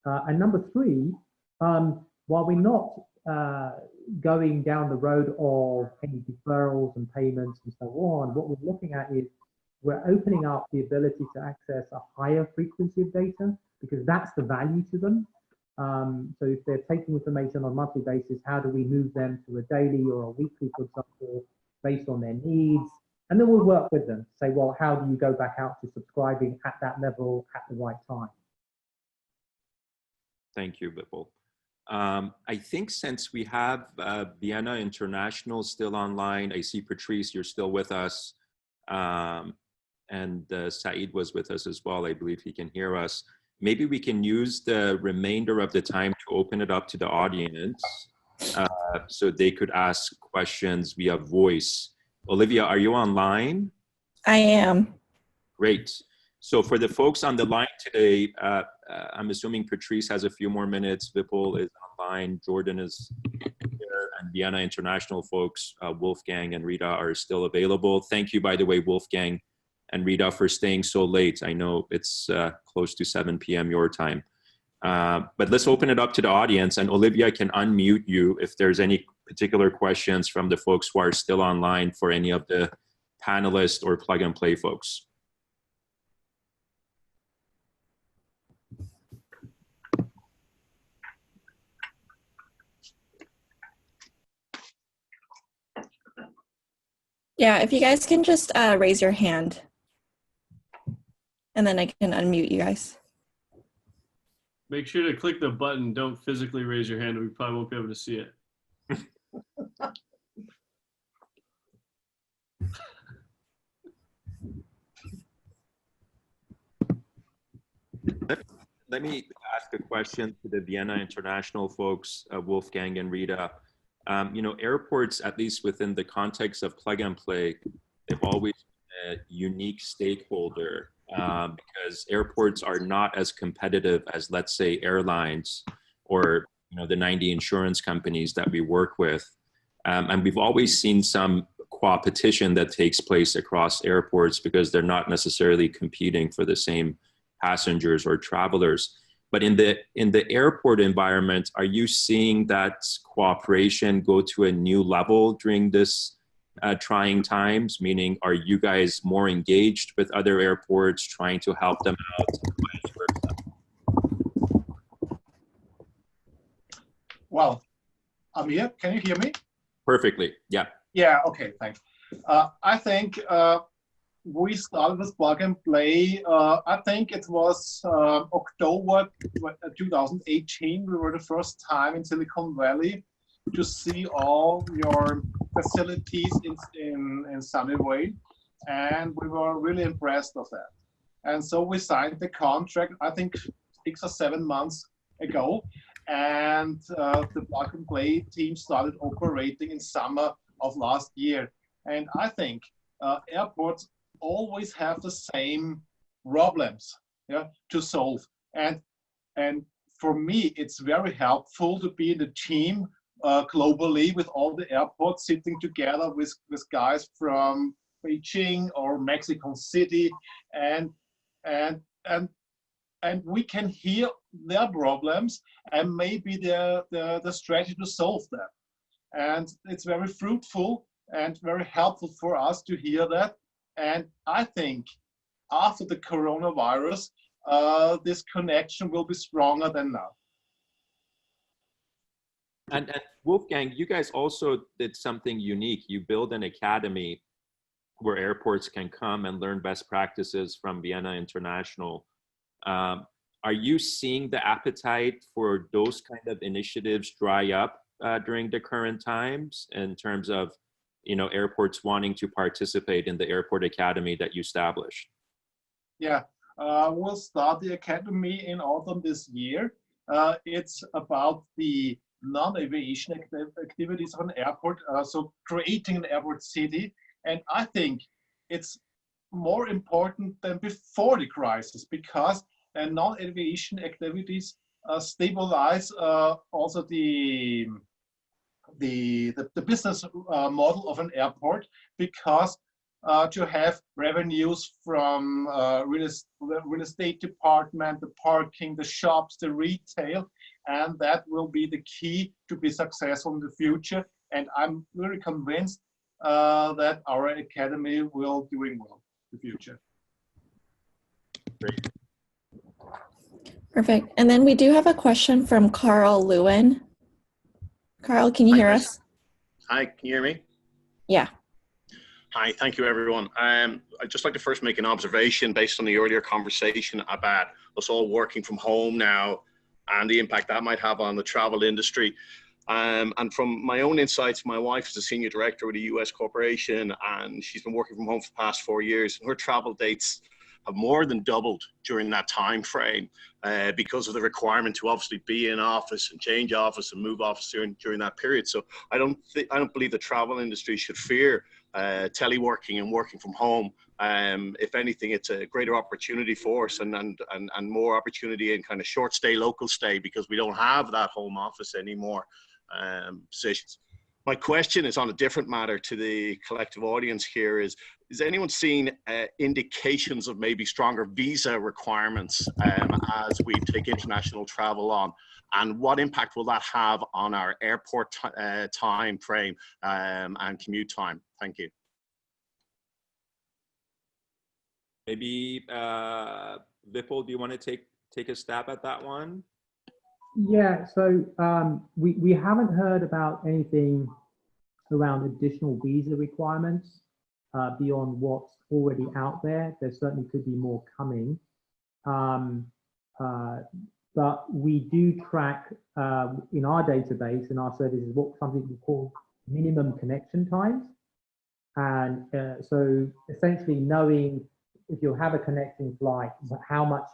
And number three, while we're not going down the road of any deferrals and payments and so on, what we're looking at is we're opening up the ability to access a higher frequency of data, because that's the value to them. So if they're taking information on a monthly basis, how do we move them to a daily or a weekly, for example, based on their needs? And then we'll work with them, say, well, how do you go back out to subscribing at that level at the right time? Thank you, Vipul. I think since we have Vienna International still online, I see Patrice, you're still with us. And Saeed was with us as well. I believe he can hear us. Maybe we can use the remainder of the time to open it up to the audience so they could ask questions via voice. Olivia, are you online? I am. Great. So for the folks on the line today, I'm assuming Patrice has a few more minutes. Vipul is online. Jordan is here, and Vienna International folks, Wolfgang and Rita, are still available. Thank you, by the way, Wolfgang and Rita, for staying so late. I know it's close to 7 p.m. your time. But let's open it up to the audience, and Olivia can unmute you if there's any particular questions from the folks who are still online for any of the panelists or plug and play folks. Yeah, if you guys can just raise your hand, and then I can unmute you guys. Make sure to click the button. Don't physically raise your hand. We probably won't be able to see it. Let me ask a question to the Vienna International folks, Wolfgang and Rita. You know, airports, at least within the context of plug and play, they've always been a unique stakeholder because airports are not as competitive as, let's say, airlines or, you know, the 90 insurance companies that we work with. And we've always seen some competition that takes place across airports because they're not necessarily competing for the same passengers or travelers. But in the airport environment, are you seeing that cooperation go to a new level during this trying times? Meaning, are you guys more engaged with other airports, trying to help them out? Well, Amir, can you hear me? Perfectly, yeah. Yeah, okay, thanks. I think we started with plug and play. I think it was October 2018. We were the first time in Silicon Valley to see all your facilities in Sunnyvale, and we were really impressed of that. And so we signed the contract, I think 6 or 7 months ago, and the plug and play team started operating in summer of last year. And I think airports always have the same problems, yeah, to solve. And for me, it's very helpful to be in the team globally with all the airports sitting together with guys from Beijing or Mexico City, and we can hear their problems and maybe the strategy to solve them. And it's very fruitful and very helpful for us to hear that. And I think after the coronavirus, this connection will be stronger than now. And Wolfgang, you guys also did something unique. You build an academy where airports can come and learn best practices from Vienna International. Are you seeing the appetite for those kind of initiatives dry up during the current times in terms of, you know, airports wanting to participate in the airport academy that you established? Yeah, we'll start the academy in autumn this year. It's about the non-aviation activities of an airport, so creating an airport city. And I think it's more important than before the crisis because non-aviation activities stabilize also the business model of an airport, because to have revenues from real estate department, the parking, the shops, the retail, and that will be the key to be successful in the future. And I'm very convinced that our academy will doing well in the future. Great. Perfect. And then we do have a question from Carl Lewin. Carl, can you hear us? Hi, can you hear me? Yeah. Hi, thank you, everyone. I'd just like to first make an observation based on the earlier conversation about us all working from home now and the impact that might have on the travel industry. And from my own insights, my wife is a senior director with a US corporation, and she's been working from home for the past 4 years. And her travel dates have more than doubled during that time frame because of the requirement to obviously be in office and change office and move office during that period. So I don't believe the travel industry should fear teleworking and working from home. If anything, it's a greater opportunity for us and more opportunity in kind of short stay, local stay, because we don't have that home office anymore positions. My question is on a different matter to the collective audience here is anyone seeing indications of maybe stronger visa requirements as we take international travel on? And what impact will that have on our airport time frame and commute time? Thank you. Maybe Vipul, do you want to take a stab at that one? Yeah, so we haven't heard about anything around additional visa requirements beyond what's already out there. There certainly could be more coming. But we do track in our database, in our services, something we call minimum connection times. And so essentially knowing if you have a connecting flight, how much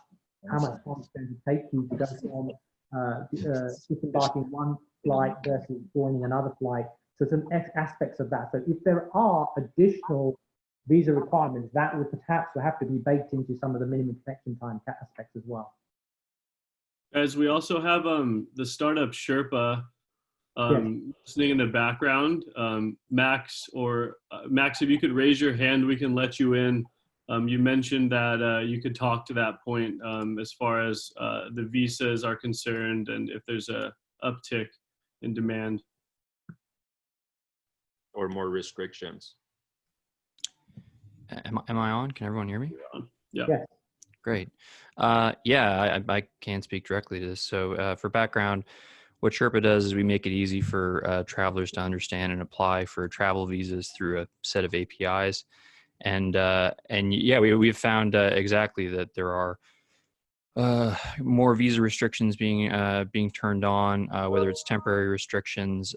time it's going to take you to go from disembarking one flight versus joining another flight. So some aspects of that. So if there are additional visa requirements, that would perhaps have to be baked into some of the minimum connection time aspects as well. Guys, we also have the startup Sherpa listening in the background. Max, Max, if you could raise your hand, we can let you in. You mentioned that you could talk to that point as far as the visas are concerned and if there's a uptick in demand. Or more restrictions. Am I on? Can everyone hear me? Yeah. Yes. Great. Yeah, I can speak directly to this. So for background, what Sherpa does is we make it easy for travelers to understand and apply for travel visas through a set of APIs. And yeah, we've found exactly that there are more visa restrictions being turned on, whether it's temporary restrictions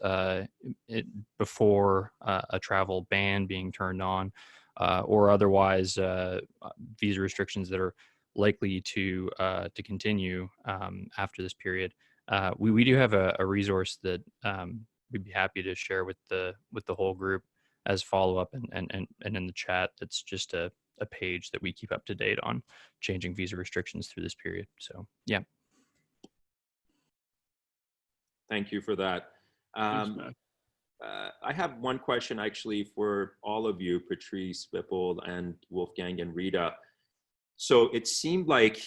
before a travel ban being turned on, or otherwise visa restrictions that are likely to continue after this period. We do have a resource that we'd be happy to share with the whole group as follow up and in the chat. That's just a page that we keep up to date on changing visa restrictions through this period. So yeah. Thank you for that. Thanks, I have one question actually for all of you, Patrice, Vipul, and Wolfgang and Rita. So it seemed like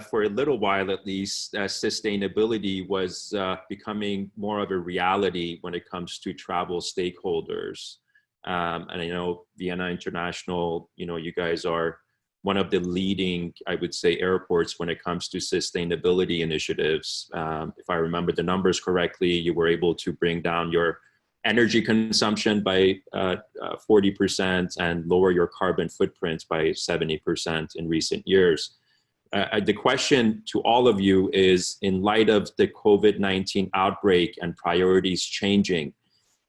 for a little while at least, sustainability was becoming more of a reality when it comes to travel stakeholders. And I know Vienna International, you guys are one of the leading, I would say, airports when it comes to sustainability initiatives. If I remember the numbers correctly, you were able to bring down your energy consumption by 40% and lower your carbon footprint by 70% in recent years. The question to all of you is, in light of the COVID-19 outbreak and priorities changing,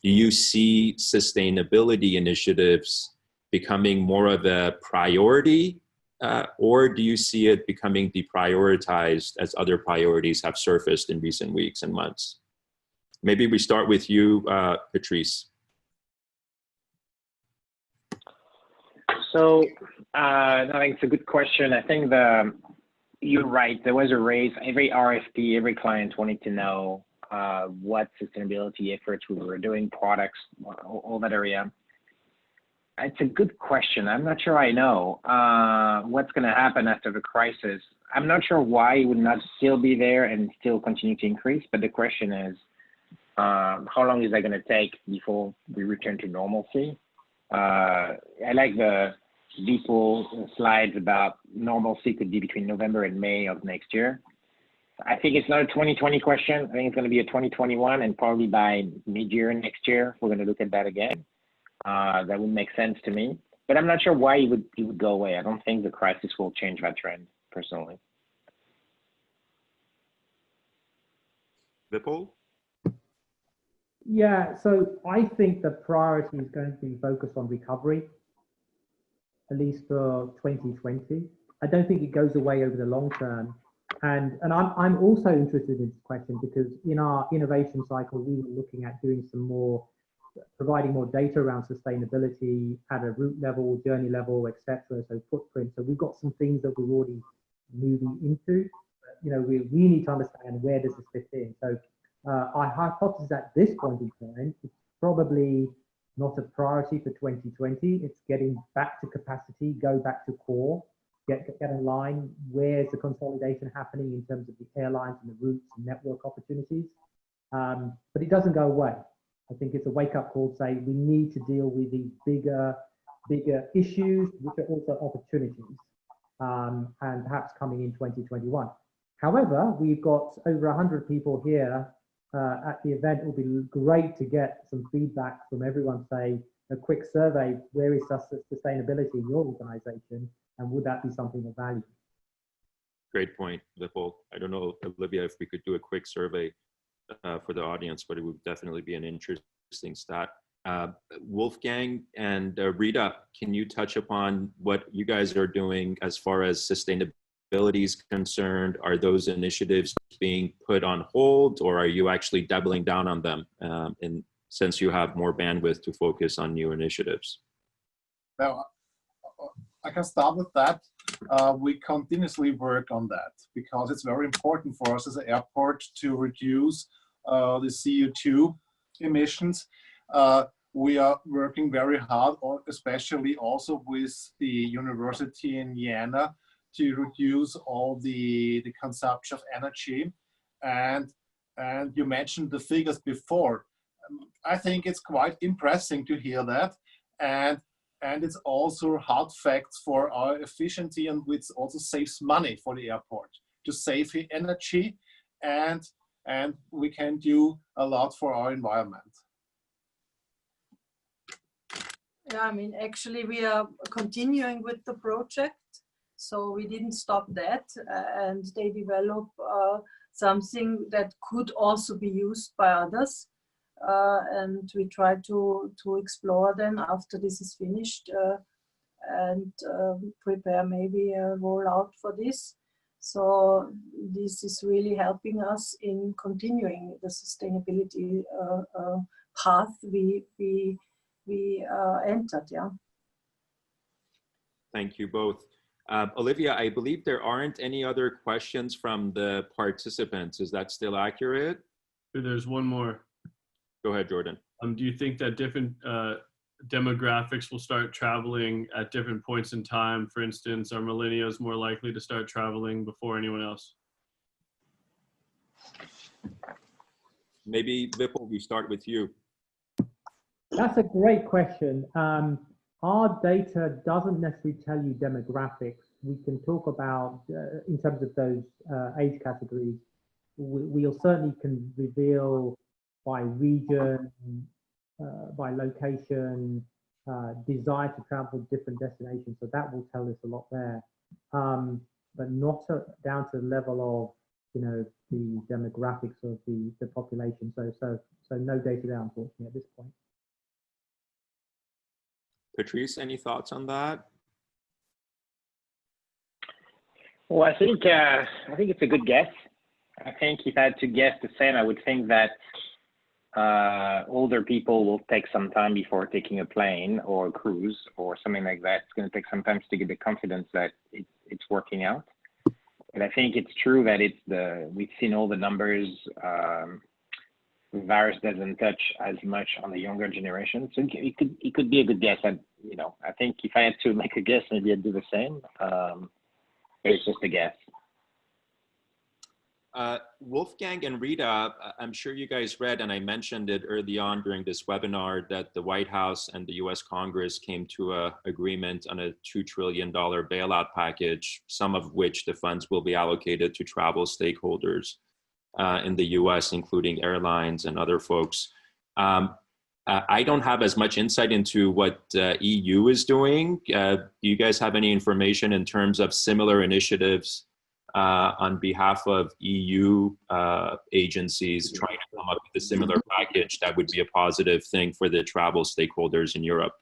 do you see sustainability initiatives becoming more of a priority, or do you see it becoming deprioritized as other priorities have surfaced in recent weeks and months? Maybe we start with you, Patrice. So I think it's a good question. I think you're right. There was a raise. Every RFP, every client wanted to know what sustainability efforts we were doing, products, all that area. It's a good question. I'm not sure I know what's going to happen after the crisis. I'm not sure why it would not still be there and still continue to increase. But the question is, how long is that going to take before we return to normalcy? I like the Vipul slides about normalcy could be between November and May of next year. I think it's not a 2020 question. I think it's going to be a 2021, and probably by mid-year next year, we're going to look at that again. That would make sense to me, but I'm not sure why it would go away. I don't think the crisis will change that trend, personally. Vipul? Yeah, so I think the priority is going to be focused on recovery, at least for 2020. I don't think it goes away over the long term. And I'm also interested in this question because in our innovation cycle, we were looking at doing some more, providing more data around sustainability at a route level, journey level, etc. So footprint. So we've got some things that we're already moving into. We need to understand where does this fit in. So our hypothesis at this point in time, it's probably not a priority for 2020. It's getting back to capacity, go back to core, get in line. Where's the consolidation happening in terms of the airlines and the routes and network opportunities? But it doesn't go away. I think it's a wake-up call to say we need to deal with these bigger issues, which are also opportunities, and perhaps coming in 2021. However, we've got over 100 people here at the event. It will be great to get some feedback from everyone, say a quick survey, where is sustainability in your organization, and would that be something of value? Great point, Vipul. I don't know, Olivia, if we could do a quick survey for the audience, but it would definitely be an interesting stat. Wolfgang and Rita, can you touch upon what you guys are doing as far as sustainability is concerned? Are those initiatives being put on hold, or are you actually doubling down on them since you have more bandwidth to focus on new initiatives? Well, I can start with that. We continuously work on that because it's very important for us as an airport to reduce the CO2 emissions. We are working very hard, especially also with the university in Vienna, to reduce all the consumption of energy. And you mentioned the figures before. I think it's quite impressive to hear that. And it's also hard facts for our efficiency, and which also saves money for the airport to save energy, and we can do a lot for our environment. Yeah, I mean, actually we are continuing with the project, so we didn't stop that, and they develop something that could also be used by others. And we try to explore them after this is finished and prepare maybe a rollout for this. So this is really helping us in continuing the sustainability path we entered. Yeah. Thank you both. Olivia, I believe there aren't any other questions from the participants. Is that still accurate? There's one more. Go ahead, Jordan. Do you think that different demographics will start traveling at different points in time? For instance, are millennials more likely to start traveling before anyone else? Maybe, Vipul, we start with you. That's a great question. Our data doesn't necessarily tell you demographics. We can talk about, in terms of those age categories, we'll certainly can reveal by region, by location, desire to travel to different destinations. So that will tell us a lot there, but not down to the level of, you know, the demographics of the population. So no data there, unfortunately, at this point. Patrice, any thoughts on that? Well, I think it's a good guess. I think if I had to guess the same, I would think that older people will take some time before taking a plane or a cruise or something like that. It's going to take some time to get the confidence that it's working out. But I think it's true that we've seen all the numbers. The virus doesn't touch as much on the younger generation, so it could be a good guess. And you know, I think if I had to make a guess, maybe I'd do the same. But it's just a guess. Wolfgang and Rita, I'm sure you guys read, and I mentioned it early on during this webinar, that the White House and the US Congress came to an agreement on a $2 trillion bailout package, some of which the funds will be allocated to travel stakeholders in the US, including airlines and other folks. I don't have as much insight into what EU is doing. Do you guys have any information in terms of similar initiatives on behalf of EU agencies trying to come up with a similar package that would be a positive thing for the travel stakeholders in Europe?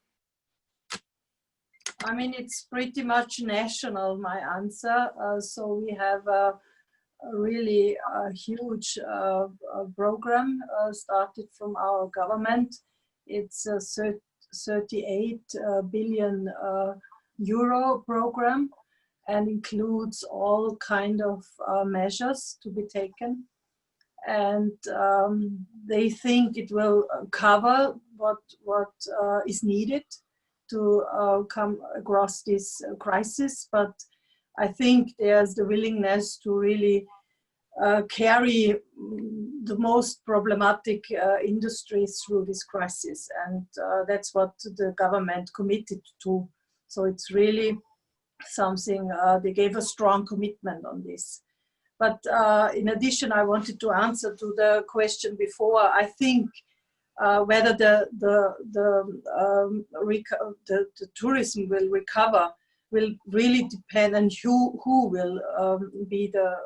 I mean, it's pretty much national, my answer. So we have a really huge program started from our government. It's a 38 billion euro program, and includes all kind of measures to be taken. And they think it will cover what is needed to come across this crisis. But I think there's the willingness to really carry the most problematic industries through this crisis. And that's what the government committed to. So it's really something, they gave a strong commitment on this. But in addition, I wanted to answer to the question before. I think whether the tourism will recover will really depend on who will be the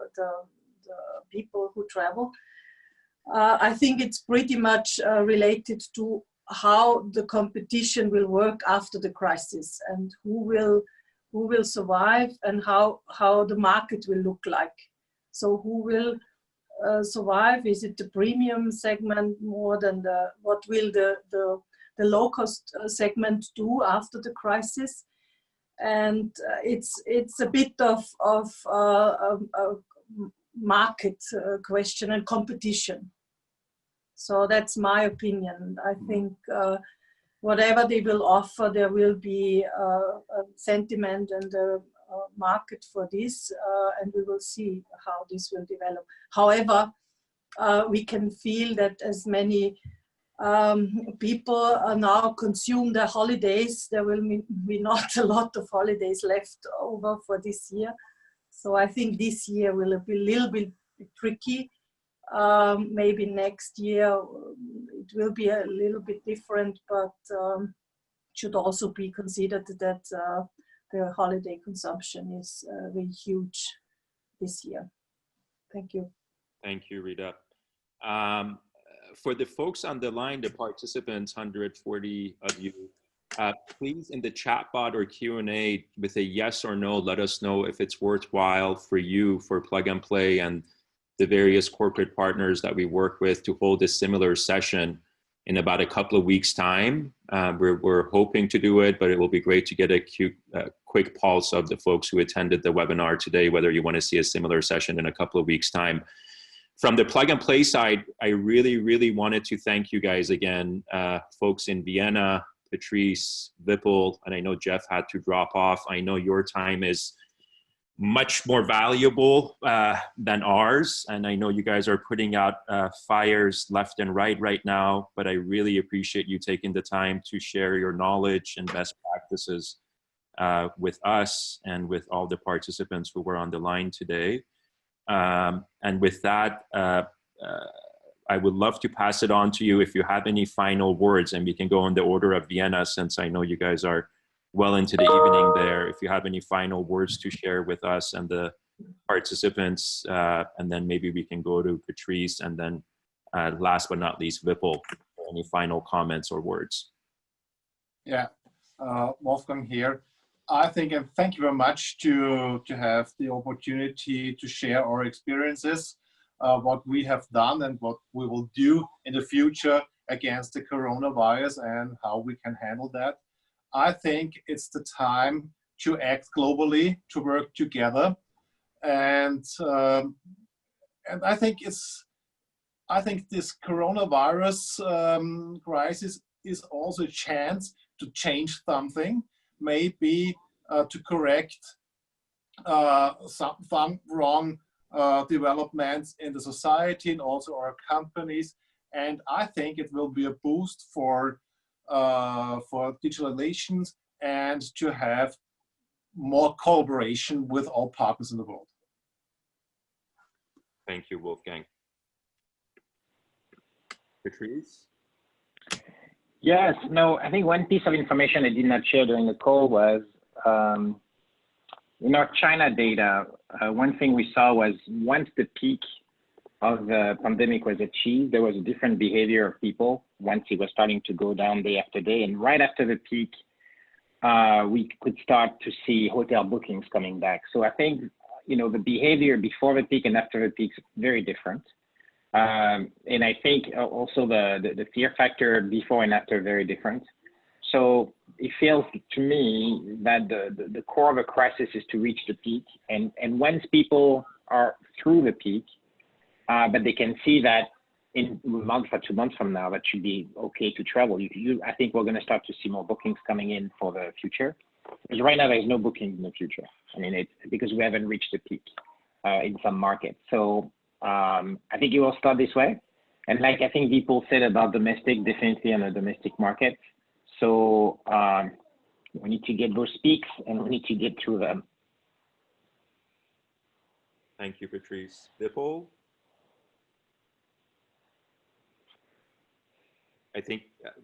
people who travel. I think it's pretty much related to how the competition will work after the crisis, and who will survive, and how the market will look like. So who will survive? Is it the premium segment more than what will the low cost segment do after the crisis? And it's a bit of a market question and competition. So that's my opinion. I think whatever they will offer, there will be a sentiment and a market for this, and we will see how this will develop. However, we can feel that as many people now consume their holidays, there will be not a lot of holidays left over for this year. So I think this year will be a little bit tricky. Maybe next year it will be a little bit different, but should also be considered that the holiday consumption is really huge this year. Thank you. Thank you, Rita. For the folks on the line, the participants, 140 of you, please in the chat bot or Q&A with a yes or no, let us know if it's worthwhile for you, for Plug and Play and the various corporate partners that we work with, to hold a similar session in about a couple of weeks' time. We're hoping to do it, but it will be great to get a quick pulse of the folks who attended the webinar today, whether you want to see a similar session in a couple of weeks' time. From the Plug and Play side, I really, really wanted to thank you guys again, folks in Vienna, Patrice, Vipul, and I know Jeff had to drop off. I know your time is much more valuable than ours, and I know you guys are putting out fires left and right now, but I really appreciate you taking the time to share your knowledge and best practices with us and with all the participants who were on the line today. And with that, I would love to pass it on to you if you have any final words, and we can go in the order of Vienna, since I know you guys are well into the evening there. If you have any final words to share with us and the participants, and then maybe we can go to Patrice, and then last but not least, Vipul, any final comments or words? Yeah, Wolfgang here. I think, and thank you very much to have the opportunity to share our experiences, what we have done and what we will do in the future against the coronavirus and how we can handle that. I think it's the time to act globally, to work together, and I think this coronavirus crisis is also a chance to change something, maybe to correct some wrong developments in the society and also our companies. And I think it will be a boost for digital relations and to have more collaboration with all partners in the world. Thank you, Wolfgang. Patrice? Yes, no, I think one piece of information I did not share during the call was in our China data, one thing we saw was once the peak of the pandemic was achieved, there was a different behavior of people once it was starting to go down day after day. And right after the peak, we could start to see hotel bookings coming back. So I think, you know, the behavior before the peak and after the peak is very different. And I think also the fear factor before and after very different. So it feels to me that the core of a crisis is to reach the peak. And once people are through the peak, but they can see that in a month or 2 months from now, that should be okay to travel. I think we're going to start to see more bookings coming in for the future. Because right now there's no bookings in the future. I mean, it's because we haven't reached the peak in some markets. So I think it will start this way. And like I think people said about domestic, definitely on the domestic market. So we need to get those peaks and we need to get through them. Thank you, Patrice. Vipul?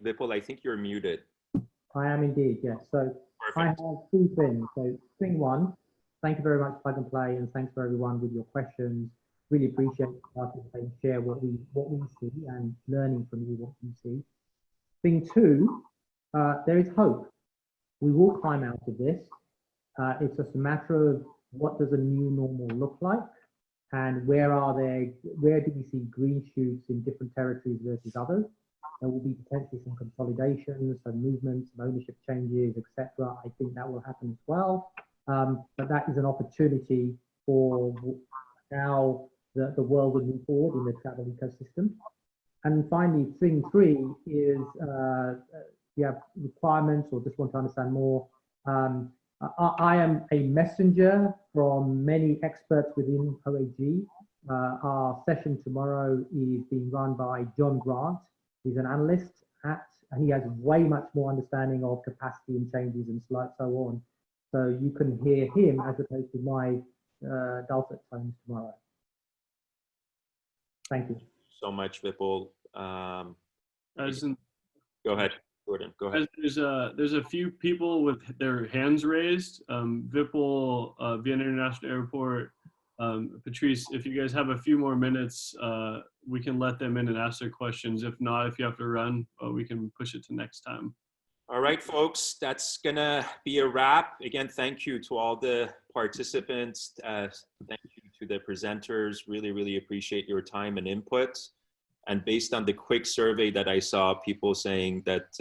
Vipul, I think you're muted. I am indeed, yes. So Perfect. I have 2 things. So thing 1, thank you very much, Plug and Play, and thanks for everyone with your questions. Really appreciate participating, share what we see and learning from you what you see. Thing two, there is hope. We will climb out of this. It's just a matter of what does a new normal look like, and where do we see green shoots in different territories versus others. There will be potentially some consolidations, some movements, some ownership changes, etc. I think that will happen as well. But that is an opportunity for how the world will move forward in the travel ecosystem. And finally, thing three is you have requirements or just want to understand more. I am a messenger from many experts within OAG. Our session tomorrow is being run by John Grant. He's an analyst he has way much more understanding of capacity and changes and so on. So you can hear him as opposed to my dulcet tones tomorrow. Thank you. So much, Vipul. Go ahead, Gordon. Go ahead. There's a few people with their hands raised. Vipul, Vienna International Airport. Patrice, if you guys have a few more minutes, we can let them in and ask their questions. If not, if you have to run, we can push it to next time. All right, folks, that's gonna be a wrap. Again, thank you to all the participants. Thank you to the presenters. Really, really appreciate your time and input. And based on the quick survey that I saw, people saying that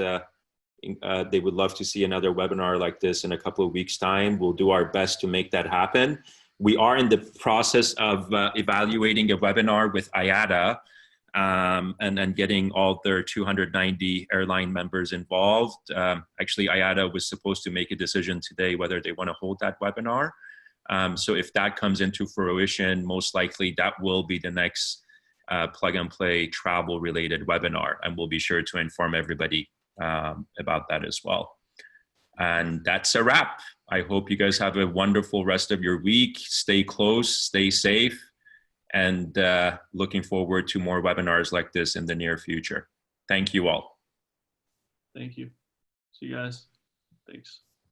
they would love to see another webinar like this in a couple of weeks' time. We'll do our best to make that happen. We are in the process of evaluating a webinar with IATA and getting all their 290 airline members involved. Actually, IATA was supposed to make a decision today whether they want to hold that webinar. So if that comes into fruition, most likely that will be the next plug and play travel related webinar, and we'll be sure to inform everybody about that as well. And that's a wrap. I hope you guys have a wonderful rest of your week. Stay close, stay safe, and looking forward to more webinars like this in the near future. Thank you all. Thank you. See you guys. Thanks.